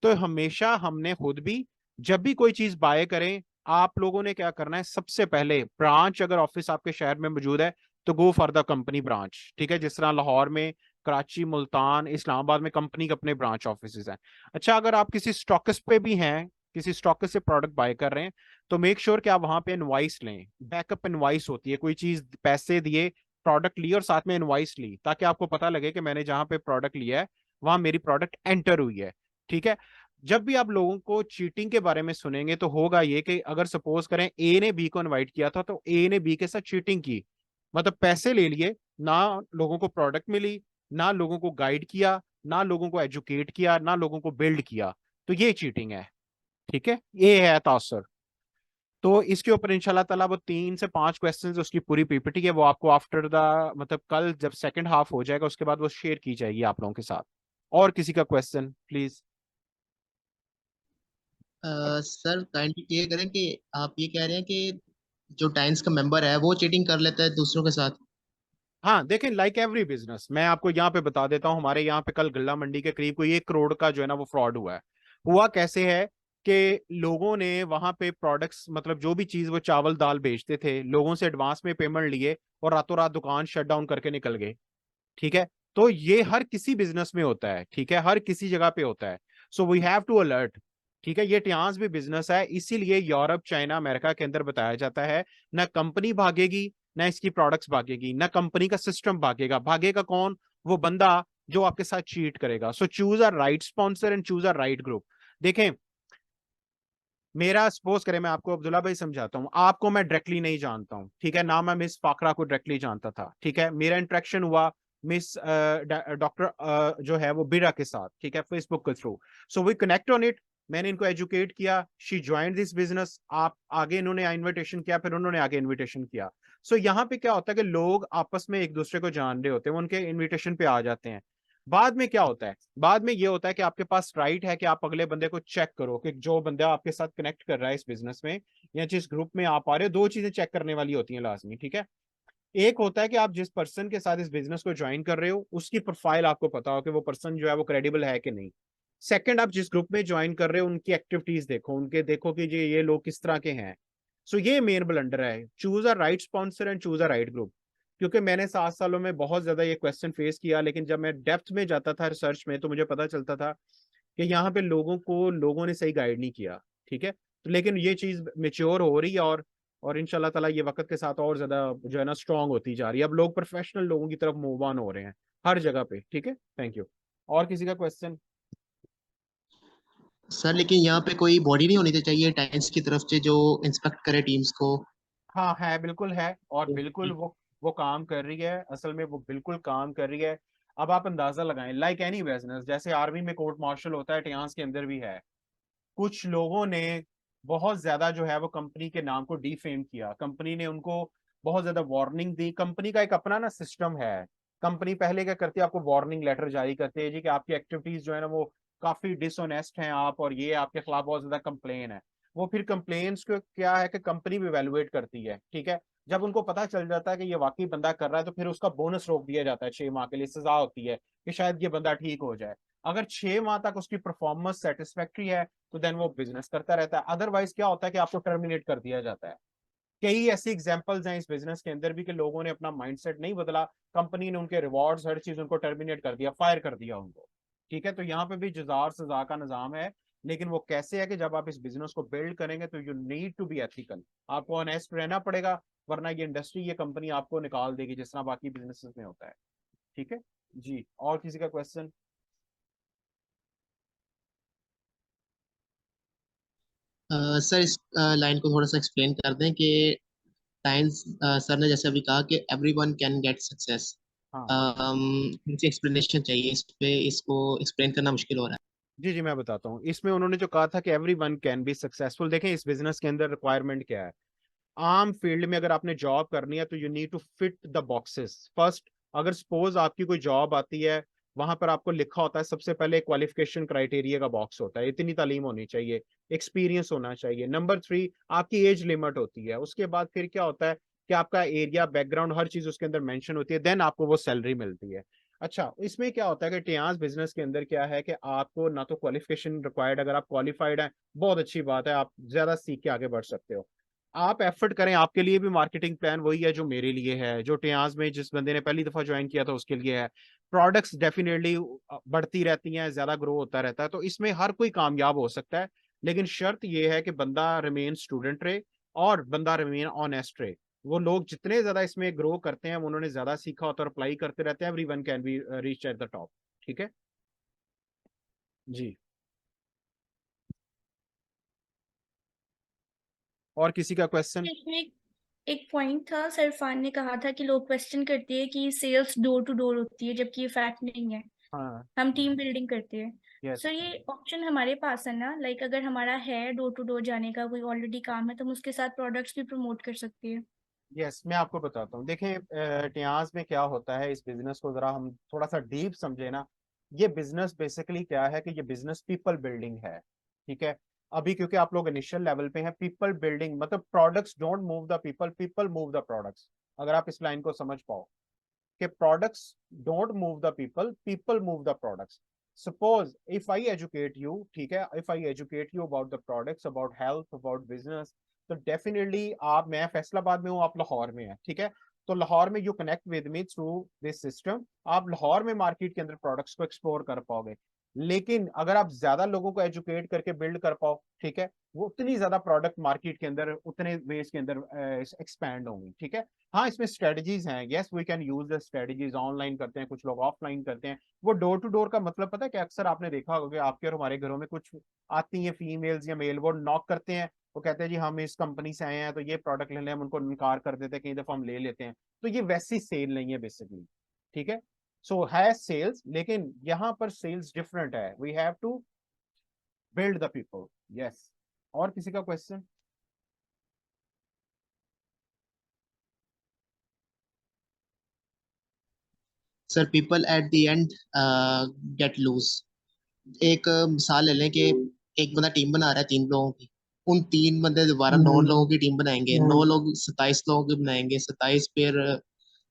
तो हमेशा हमने खुद भी जब भी कोई चीज बाय करें, आप लोगों ने क्या करना है, सबसे पहले ब्रांच अगर ऑफिस आपके शहर में मौजूद है तो go for the company branch. ठीक है, जिस तरह लाहौर में, कराची, मुल्तान, इस्लामाबाद में कंपनी के अपने ब्रांच ऑफिस हैं। अच्छा, अगर आप किसी स्टॉकिस्ट पे भी हैं, किसी स्टॉकिस्ट से प्रोडक्ट बाय कर रहे हैं, तो मेक श्योर कि आप वहां पे इनवाइस लें। बैकअप इनवाइस होती है, कोई चीज पैसे दिए, प्रोडक्ट लिए और साथ में इनवाइस ली, ताकि आपको पता लगे कि मैंने जहां पे प्रोडक्ट लिया है वहां मेरी प्रोडक्ट एंटर हुई है। ठीक है, जब भी आप लोगों को चीटिंग के बारे में सुनेंगे तो होगा ये कि अगर सपोज करें ए ने बी को इनवाइट किया था तो ए ने बी के साथ चीटिंग की, मतलब पैसे ले लिए, ना लोगों को प्रोडक्ट मिली, ना लोगों को गाइड किया, ना लोगों को एजुकेट किया, ना लोगों को बिल्ड किया, तो ये चीटिंग है। ठीक है, ये है तासर। तो इसके ऊपर इंशाल्लाह ताला वो 3 से 5 क्वेश्चंस, उसकी पूरी पीपीटी है, वो आपको आफ्टर द मतलब कल जब सेकंड हाफ हो जाएगा उसके बाद वो शेयर की जाएगी आप लोगों के साथ। और किसी का क्वेश्चन प्लीज।
सर काइंडली ये करें कि आप ये कह रहे हैं कि जो टाइम्स का मेंबर है वो चीटिंग कर लेता है दूसरों के साथ।
हाँ देखें, लाइक एवरी बिजनेस, मैं आपको यहाँ पे बता देता हूँ, हमारे यहाँ पे कल गल्ला मंडी के करीब कोई 1 करोड़ का जो है ना वो फ्रॉड हुआ है। हुआ कैसे है कि लोगों ने वहां पे प्रोडक्ट्स, मतलब जो भी चीज वो चावल दाल बेचते थे, लोगों से एडवांस में पेमेंट लिए और रातों रात दुकान शट डाउन करके निकल गए। ठीक है, तो ये हर किसी बिजनेस में होता है। ठीक है, हर किसी जगह पे होता है। So we have to alert. ठीक है, ये टियांस भी बिजनेस है, इसीलिए यूरोप, चाइना, अमेरिका के अंदर बताया जाता है ना कंपनी भागेगी, ना इसकी प्रोडक्ट्स भागेगी, ना कंपनी का सिस्टम भागेगा। भागेगा कौन? वो बंदा जो आपके साथ चीट करेगा। So choose a right sponsor and choose a right group. देखें, मेरा सपोज करें, मैं आपको अब्दुल्ला भाई समझाता हूँ, आपको मैं डायरेक्टली नहीं जानता हूँ, ठीक है ना, मैं मिस फाकरा को डायरेक्टली जानता था। ठीक है, मेरा इंटरेक्शन हुआ मिस डॉक्टर जो है वो बिरा के साथ, ठीक है, फेसबुक के through. So we connect on it, मैंने इनको एजुकेट किया, शी ज्वाइंड दिस बिजनेस, आप आगे इन्होंने इन्विटेशन किया, फिर उन्होंने आगे इन्विटेशन किया। सो यहाँ पे क्या होता है कि लोग आपस में एक दूसरे को जान रहे होते हैं, वो उनके इन्विटेशन पे आ जाते हैं। बाद में क्या होता है, बाद में ये होता है कि आपके पास राइट है कि आप अगले बंदे को चेक करो कि जो बंदा आपके साथ कनेक्ट कर रहा है इस बिजनेस में या जिस ग्रुप में आप आ रहे हो, 2 चीजें चेक करने वाली होती हैं लाजमी। ठीक है, एक होता है कि आप जिस पर्सन के साथ इस बिजनेस को ज्वाइन कर रहे हो उसकी प्रोफाइल आपको पता हो कि वो पर्सन जो है वो क्रेडिबल है कि नहीं। सेकंड, आप जिस ग्रुप में ज्वाइन कर रहे हो उनकी एक्टिविटीज देखो, उनके देखो कि ये लोग किस तरह के हैं। सो ये मेन ब्लंडर है, choose a right sponsor and choose a right group. क्योंकि मैंने 7 सालों में बहुत ज्यादा ये क्वेश्चन फेस किया, लेकिन जब मैं डेप्थ में जाता था रिसर्च में तो मुझे पता चलता था कि यहाँ पे लोगों ने सही गाइड नहीं किया। ठीक है, तो लेकिन ये चीज मेच्योर हो रही है और इंशाल्लाह ताला ये वक्त के साथ और ज्यादा जो है ना स्ट्रांग होती जा रही है। अब लोग प्रोफेशनल लोगों की तरफ मूव ऑन हो रहे हैं हर जगह पे। ठीक है, थैंक यू। और किसी का क्वेश्चन?
सर लेकिन यहाँ पे कोई बॉडी नहीं होनी चाहिए टाइम्स की तरफ से जो इंस्पेक्ट करे टीम्स को।
हाँ है, बिल्कुल है, और बिल्कुल वो काम कर रही है, असल में वो बिल्कुल काम कर रही है। अब आप अंदाजा लगाएं, लाइक एनी बिजनेस, जैसे आर्मी में कोर्ट मार्शल होता है, टियांस के अंदर भी है। कुछ लोगों ने बहुत ज्यादा जो है वो कंपनी के नाम को डिफेम किया, कंपनी ने उनको बहुत ज्यादा वार्निंग दी। कंपनी का एक अपना ना सिस्टम है, कंपनी पहले क्या करती है, आपको वार्निंग लेटर जारी करती है जी कि आपकी एक्टिविटीज जो है ना वो काफी डिसऑनेस्ट हैं आप, और ये आपके खिलाफ बहुत ज्यादा कंप्लेन है। वो फिर कंप्लेन्स को क्या है कि कंपनी भी इवेलुएट करती है। ठीक है, जब उनको पता चल जाता है कि ये वाकई बंदा कर रहा है तो फिर उसका बोनस रोक दिया जाता है, 6 माह के लिए सजा होती है कि शायद ये बंदा ठीक हो जाए। अगर 6 माह तक उसकी परफॉर्मेंस सेटिस्फैक्ट्री है तो देन वो बिजनेस करता रहता है, अदरवाइज क्या होता है कि आपको टर्मिनेट कर दिया जाता है। कई ऐसी एग्जांपल्स हैं इस बिजनेस के अंदर भी कि लोगों ने अपना माइंडसेट नहीं बदला, कंपनी ने उनके रिवॉर्ड्स हर चीज उनको टर्मिनेट कर दिया, फायर कर दिया उनको। ठीक है, तो यहाँ पे भी जज़ा और सजा का निजाम है, लेकिन वो कैसे है कि जब आप इस बिजनेस को बिल्ड करेंगे तो you need to be ethical, आपको ऑनेस्ट रहना पड़ेगा, वरना ये इंडस्ट्री, ये कंपनी आपको निकाल देगी जिस तरह बाकी बिजनेसेस में होता है। ठीक है, जी, और किसी का क्वेश्चन?
सर इस लाइन को थोड़ा सा एक्सप्लेन कर दें कि टाइम्स सर ने जैसे अभी कहा कि एवरीवन कैन गेट सक्सेस।
हाँ
मुझे एक्सप्लेनेशन चाहिए इस पे, इसको एक्सप्लेन करना मुश्किल हो रहा
जी जी, मैं बताता हूँ। इसमें उन्होंने जो कहा था कि every one can be successful, देखें इस बिजनेस के अंदर रिक्वायरमेंट क्या है। आम फील्ड में अगर आपने जॉब करनी है तो you need to fit the boxes first. अगर सपोज आपकी कोई जॉब आती है, वहां पर आपको लिखा होता है सबसे पहले क्वालिफिकेशन क्राइटेरिया का बॉक्स होता है, इतनी तालीम होनी चाहिए, एक्सपीरियंस होना चाहिए। नंबर 3 आपकी एज लिमिट होती है। उसके बाद फिर क्या होता है कि आपका एरिया, बैकग्राउंड, हर चीज उसके अंदर मेंशन होती है, देन आपको वो सैलरी मिलती है। अच्छा, इसमें क्या होता है कि टियास बिजनेस के अंदर क्या है कि आपको ना तो क्वालिफिकेशन रिक्वायर्ड, अगर आप क्वालिफाइड हैं बहुत अच्छी बात है, आप ज्यादा सीख के आगे बढ़ सकते हो। आप एफर्ट करें, आपके लिए भी मार्केटिंग प्लान वही है जो मेरे लिए है, जो टियाज में जिस बंदे ने पहली दफा ज्वाइन किया था उसके लिए है। प्रोडक्ट्स डेफिनेटली बढ़ती रहती हैं, ज्यादा ग्रो होता रहता है, तो इसमें हर कोई कामयाब हो सकता है। लेकिन शर्त यह है कि बंदा रिमेन स्टूडेंट रहे और बंदा रिमेन ऑनेस्ट रहे। वो लोग जितने ज्यादा इसमें ग्रो करते हैं, उन्होंने ज्यादा सीखा होता है और अप्लाई करते रहते हैं, every one can be reach at the top. ठीक है जी, और किसी का क्वेश्चन?
इसमें एक पॉइंट था, सर इरफान ने कहा था कि लोग क्वेश्चन करते हैं कि सेल्स डोर टू डोर होती है, जबकि ये फैक्ट नहीं है,
हाँ
हम टीम बिल्डिंग करते हैं।
यस
सर ये ऑप्शन हमारे पास है ना, लाइक अगर हमारा है डोर टू डोर जाने का कोई ऑलरेडी काम है तो हम उसके साथ प्रोडक्ट्स भी प्रमोट कर सकते हैं।
यस, मैं आपको बताता हूँ। देखें टियास में क्या होता है, इस बिजनेस को जरा हम थोड़ा सा डीप समझे ना। ये बिजनेस बेसिकली क्या है कि ये बिजनेस पीपल बिल्डिंग है। ठीक है, अभी क्योंकि आप लोग इनिशियल लेवल पे हैं, पीपल बिल्डिंग मतलब products don't move the people, people move the products. अगर आप इस लाइन को समझ पाओ कि products don't move the people, people move the products. Suppose if I educate you, ठीक है, if I educate you about the products, about health, about business, तो डेफिनेटली आप, मैं फैसलाबाद में हूँ, आप लाहौर में हैं, ठीक है, तो लाहौर में you connect with me through this system, आप लाहौर में मार्केट के अंदर प्रोडक्ट्स को एक्सप्लोर कर पाओगे। लेकिन अगर आप ज्यादा लोगों को एजुकेट करके बिल्ड कर पाओ, ठीक है, वो उतनी ज्यादा प्रोडक्ट मार्केट के अंदर उतने वेज के अंदर एक्सपैंड होंगी। ठीक है, हाँ इसमें स्ट्रेटजीज हैं, yes we can use the strategies, online करते हैं कुछ लोग, ऑफलाइन करते हैं। वो डोर टू डोर का मतलब पता है कि अक्सर आपने देखा होगा कि आपके और हमारे घरों में कुछ आती हैं फीमेल्स या मेल, वो नॉक करते हैं, वो कहते हैं जी हम इस कंपनी से आए हैं तो ये प्रोडक्ट लेने, हम उनको इनकार कर देते हैं, कई दफा हम ले लेते हैं। तो ये वैसी सेल नहीं है बेसिकली। ठीक है, सो है सेल्स, लेकिन यहाँ पर सेल्स डिफरेंट है, we have to build the people. Yes, और किसी का question?
Sir people at the end get lose. एक मिसाल ले लें कि एक बंदा टीम बना रहा है 3 लोगों की, उन 3 बंदे दोबारा 9 लोगों की टीम बनाएंगे, 9 लोग 27 लोगों की बनाएंगे, 27 फिर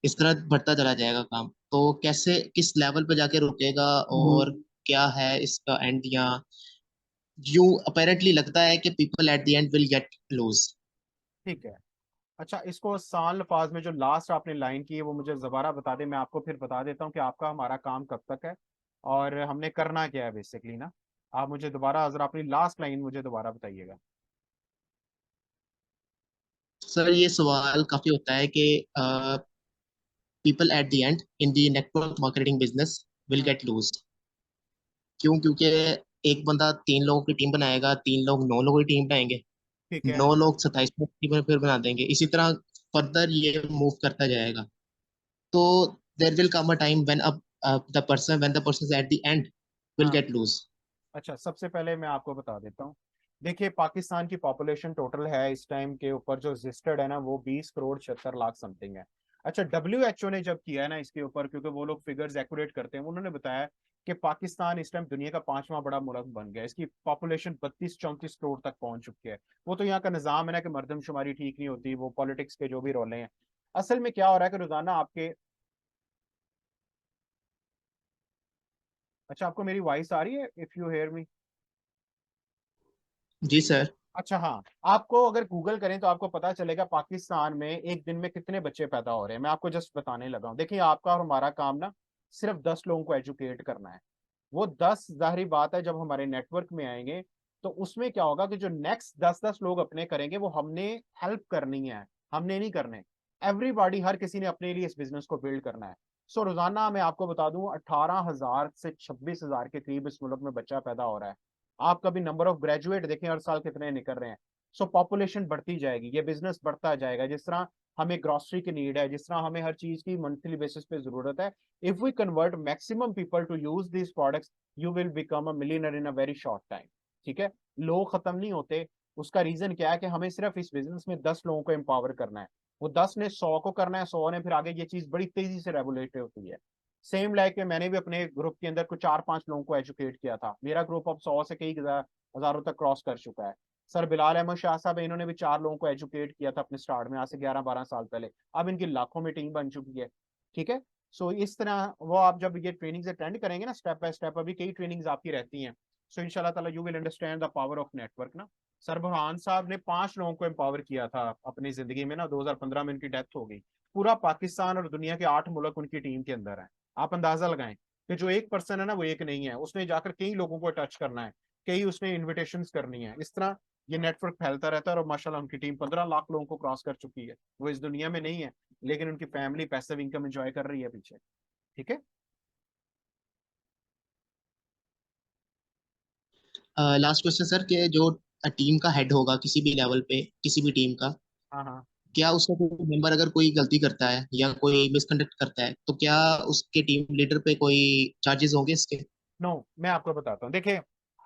इस तरह बढ़ता चला जाएगा काम। तो कैसे, किस लेवल पे जाके रुकेगा, और क्या है इसका एंड? या यूं अपेरेंटली लगता है कि people at the end will get lose.
ठीक है, अच्छा इसको आसान अल्फाज में जो लास्ट आपने लाइन की है वो मुझे दोबारा बता दें, मैं आपको फिर बता देता हूँ कि आपका हमारा काम कब तक है और हमने करना क्या है बेसिकली ना। आप मुझे दोबारा जरा अपनी लास्ट लाइन मुझे दोबारा बताइएगा।
सर ये सवाल काफी होता है कि people at the end in the network marketing business will
hmm,
get lose. क्योंकि एक बंदा 3 लोगों की टीम बनाएगा, 3 लोग 9 लोगों की टीम बनाएंगे,
ठीक है।
9 लोग 27 लोगों की टीम फिर बना देंगे, इसी तरह फर्दर ये मूव करता जाएगा। तो there will come a time when the person at the end will
हाँ,
गेट लूज।
अच्छा सबसे पहले मैं आपको बता देता हूँ। देखिए पाकिस्तान की पॉपुलेशन टोटल है इस टाइम के ऊपर जो रजिस्टर्ड है ना, वो 20 करोड़ 76 लाख समथिंग है। अच्छा, WHO ने जब किया है ना इसके ऊपर, क्योंकि वो लोग फिगर्स एक्यूरेट करते हैं, उन्होंने बताया कि पाकिस्तान इस टाइम दुनिया का 5वां बड़ा मुल्क बन गया, इसकी पॉपुलेशन 32 34 करोड़ तक पहुंच चुकी है। वो तो यहाँ का निजाम है ना कि मर्दमशुमारी ठीक नहीं होती, वो पॉलिटिक्स के जो भी रोले हैं। असल में क्या हो रहा है कि रोजाना आपके, अच्छा आपको मेरी वॉइस आ रही है, इफ यू हेयर मी?
जी सर।
अच्छा हाँ, आपको अगर गूगल करें तो आपको पता चलेगा पाकिस्तान में एक दिन में कितने बच्चे पैदा हो रहे हैं। मैं आपको जस्ट बताने लगा हूँ। देखिए आपका और हमारा काम ना सिर्फ 10 लोगों को एजुकेट करना है। वो 10 जाहिर बात है जब हमारे नेटवर्क में आएंगे तो उसमें क्या होगा कि जो नेक्स्ट 10 10 लोग अपने करेंगे वो हमने हेल्प करनी है, हमने नहीं करने। एवरीबॉडी, हर किसी ने अपने लिए इस बिजनेस को बिल्ड करना है। सो रोजाना मैं आपको बता दूं 18,000 से 26,000 के करीब इस मुल्क में बच्चा पैदा हो रहा है। आप कभी नंबर ऑफ ग्रेजुएट देखें हर साल कितने निकल रहे हैं। सो पॉपुलेशन बढ़ती जाएगी, ये बिजनेस बढ़ता जाएगा। जिस तरह हमें ग्रोसरी की नीड है, जिस तरह हमें हर चीज की मंथली बेसिस पे जरूरत है, if we convert maximum people to use these products, you will become a millionaire in a very short time. ठीक है, लोग खत्म नहीं होते। उसका रीजन क्या है कि हमें सिर्फ इस बिजनेस में 10 लोगों को एम्पावर करना है। वो 10 ने 100 को करना है, 100 ने फिर आगे ये चीज बड़ी तेजी से रेगुलेट होती है। सेम लाइक मैंने भी अपने ग्रुप के अंदर कुछ 4-5 लोगों को एजुकेट किया था। मेरा ग्रुप अब 100 से कई हजारों तक क्रॉस कर चुका है। सर बिलाल अहमद शाह साहब, इन्होंने भी 4 लोगों को एजुकेट किया था अपने स्टार्ट में, आज से 11-12 साल पहले। अब इनकी लाखों में टीम बन चुकी है। ठीक है, सो इस तरह वो आप जब ये ट्रेनिंग अटेंड करेंगे ना स्टेप बाय स्टेप, अभी कई ट्रेनिंग्स आपकी रहती हैं, सो इंशाल्लाह ताला you will understand the power of network ना। सर बुरहान साहब ने 5 लोगों को एम्पावर किया था अपनी जिंदगी में ना, 2015 में उनकी डेथ हो गई। पूरा पाकिस्तान और दुनिया के 8 मुल्क उनकी टीम के अंदर है। आप अंदाजा लगाएं कि जो एक पर्सन है ना वो एक नहीं है, उसने जाकर कई लोगों को टच करना है, कई उसने इन्विटेशन करनी है। इस तरह ये नेटवर्क फैलता रहता है और माशाल्लाह उनकी टीम 15 लाख लोगों को क्रॉस कर चुकी है। वो इस दुनिया में नहीं है, लेकिन उनकी फैमिली पैसिव इनकम एंजॉय कर रही है पीछे। ठीक है।
लास्ट क्वेश्चन सर, कि जो टीम का हेड होगा किसी भी लेवल पे, किसी भी टीम का,
हाँ हाँ।
क्या उसका कोई मेंबर अगर कोई गलती करता है या कोई मिसकंडक्ट करता है तो क्या उसके टीम लीडर पे कोई चार्जेस होंगे इसके?
नो, मैं आपको बताता हूँ। देखिए,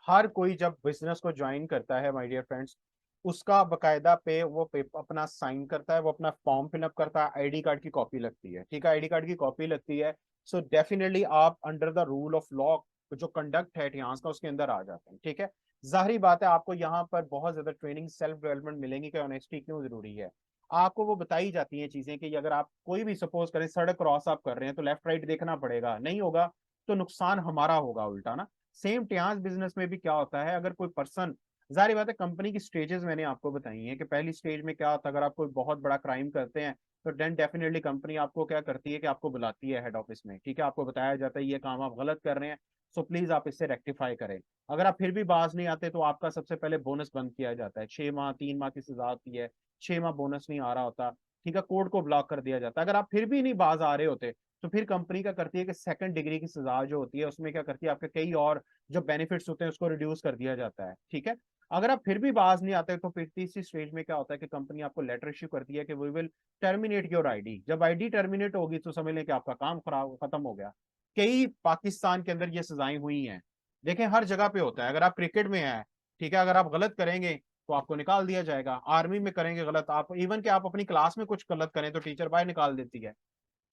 हर कोई जब बिजनेस को ज्वाइन करता है माय डियर फ्रेंड्स, उसका बकायदा पे वो अपना साइन करता है, वो अपना फॉर्म फिलअप करता है, आईडी कार्ड की कॉपी लगती है। ठीक है, आईडी कार्ड की कॉपी लगती है। सो डेफिनेटली आप under the rule of law जो कंडक्ट है इतिहास का उसके अंदर आ जाते हैं। ठीक है, जाहिर बात है आपको यहाँ पर बहुत ज्यादा ट्रेनिंग सेल्फ डेवलपमेंट मिलेंगी कि ऑनेस्टी क्यों जरूरी है। आपको वो बताई जाती हैं चीजें कि अगर आप कोई भी सपोज करें सड़क क्रॉस आप कर रहे हैं तो लेफ्ट राइट देखना पड़ेगा, नहीं होगा तो नुकसान हमारा होगा उल्टा ना। सेम टियास बिजनेस में भी क्या होता है, अगर कोई पर्सन, जाहिर बात है कंपनी की स्टेजेस मैंने आपको बताई हैं कि पहली स्टेज में क्या होता है, अगर आप कोई बहुत बड़ा क्राइम करते हैं तो देन डेफिनेटली कंपनी आपको क्या करती है कि आपको बुलाती है हेड ऑफिस में। ठीक है, आपको बताया जाता है ये काम आप गलत कर रहे हैं, सो प्लीज आप इससे रेक्टिफाई करें। अगर आप फिर भी बाज नहीं आते तो आपका सबसे पहले बोनस बंद किया जाता है। 6 माह 3 माह की सजा आती है, 6 माह बोनस नहीं आ रहा होता। ठीक है, कोर्ट को ब्लॉक कर दिया जाता है। अगर आप फिर भी नहीं बाज आ रहे होते तो फिर कंपनी क्या करती है कि सेकंड डिग्री की सजा जो होती है उसमें क्या करती है, आपके कई और जो बेनिफिट्स होते हैं उसको रिड्यूस कर दिया जाता है। ठीक है, अगर आप फिर भी बाज नहीं आते तो फिर तीसरी स्टेज में क्या होता है कि कंपनी आपको लेटर इश्यू करती है कि we will terminate your ID. जब आईडी टर्मिनेट होगी तो समझ लें कि आपका काम खराब खत्म हो गया। कई पाकिस्तान के अंदर ये सजाएं हुई हैं। देखें, हर जगह पे होता है। अगर आप क्रिकेट में हैं, ठीक है, अगर आप गलत करेंगे तो आपको निकाल दिया जाएगा। आर्मी में करेंगे गलत, आप इवन कि आप अपनी क्लास में कुछ गलत करें तो टीचर बाहर निकाल देती है।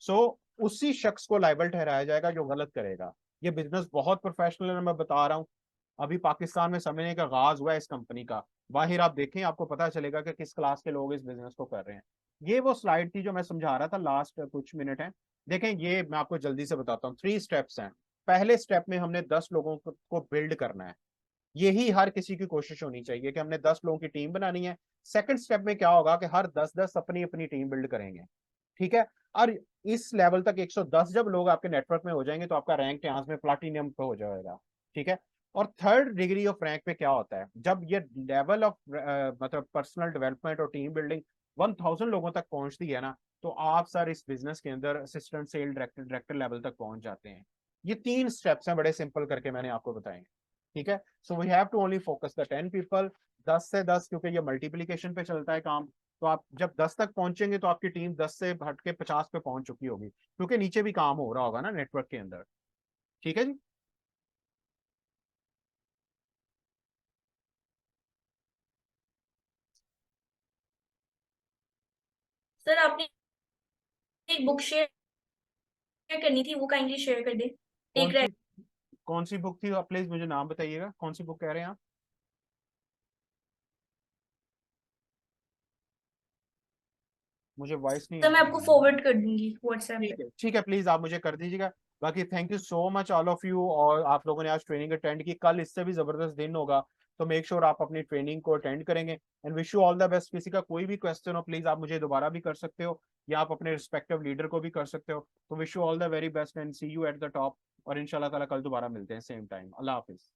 सो उसी शख्स को लाइबल ठहराया जाएगा जो गलत करेगा। ये बिजनेस बहुत प्रोफेशनल है, मैं बता रहा हूँ। अभी पाकिस्तान में समझने का आगाज हुआ है इस कंपनी का। बाहर आप देखें आपको पता चलेगा कि किस क्लास के लोग इस बिजनेस को कर रहे हैं। ये वो स्लाइड थी जो मैं समझा रहा था, लास्ट कुछ मिनट है। देखें, ये मैं आपको जल्दी से बताता हूँ। 3 स्टेप्स हैं। पहले स्टेप में हमने 10 लोगों को बिल्ड करना है। यही हर किसी की कोशिश होनी चाहिए कि हमने 10 लोगों की टीम बनानी है। सेकंड स्टेप में क्या होगा कि हर 10-10 अपनी अपनी टीम बिल्ड करेंगे। ठीक है, और इस लेवल तक 110 जब लोग आपके नेटवर्क में हो जाएंगे तो आपका रैंक यहाँ में प्लाटिनियम पे हो जाएगा। ठीक है, और थर्ड डिग्री ऑफ रैंक पे क्या होता है, जब ये लेवल ऑफ मतलब पर्सनल डेवलपमेंट और टीम बिल्डिंग 1000 लोगों तक पहुंचती है ना, तो आप सर इस बिजनेस के अंदर assistant sale director director level तक पहुंच जाते हैं। ये 3 स्टेप्स हैं, बड़े सिंपल करके मैंने आपको बताए। ठीक है, so we have to only focus the 10 people, 10 से 10, क्योंकि ये मल्टीप्लीकेशन पे चलता है काम। तो आप जब 10 तक पहुंचेंगे तो आपकी टीम 10 से हट के 50 पे पहुंच चुकी होगी, क्योंकि नीचे भी काम हो रहा होगा ना नेटवर्क के अंदर। ठीक है जी।
सर आपने एक बुक शेयर करनी थी, वो काइंडली शेयर कर दे।
कौन
एक
सी कौन सी बुक थी, आप प्लीज मुझे नाम बताइएगा, कौन सी बुक कह रहे हैं आप? मुझे वॉइस नहीं
सर
आ
मैं आपको
रही।
फॉरवर्ड कर दूंगी व्हाट्सएप पे।
ठीक है, प्लीज आप मुझे कर दीजिएगा। बाकी thank you so much all of you, और आप लोगों ने आज ट्रेनिंग अटेंड की। कल इससे भी जबरदस्त दिन होगा, तो मेक श्योर आप अपनी ट्रेनिंग को अटेंड करेंगे। And wish you all the best. किसी का कोई भी क्वेश्चन हो प्लीज आप मुझे दोबारा भी कर सकते हो, या आप अपने रिस्पेक्टिव लीडर को भी कर सकते हो। तो wish you all the very best and see you at the top. और इंशाल्लाह ताला कल दोबारा मिलते हैं सेम टाइम। अल्लाह हाफिज।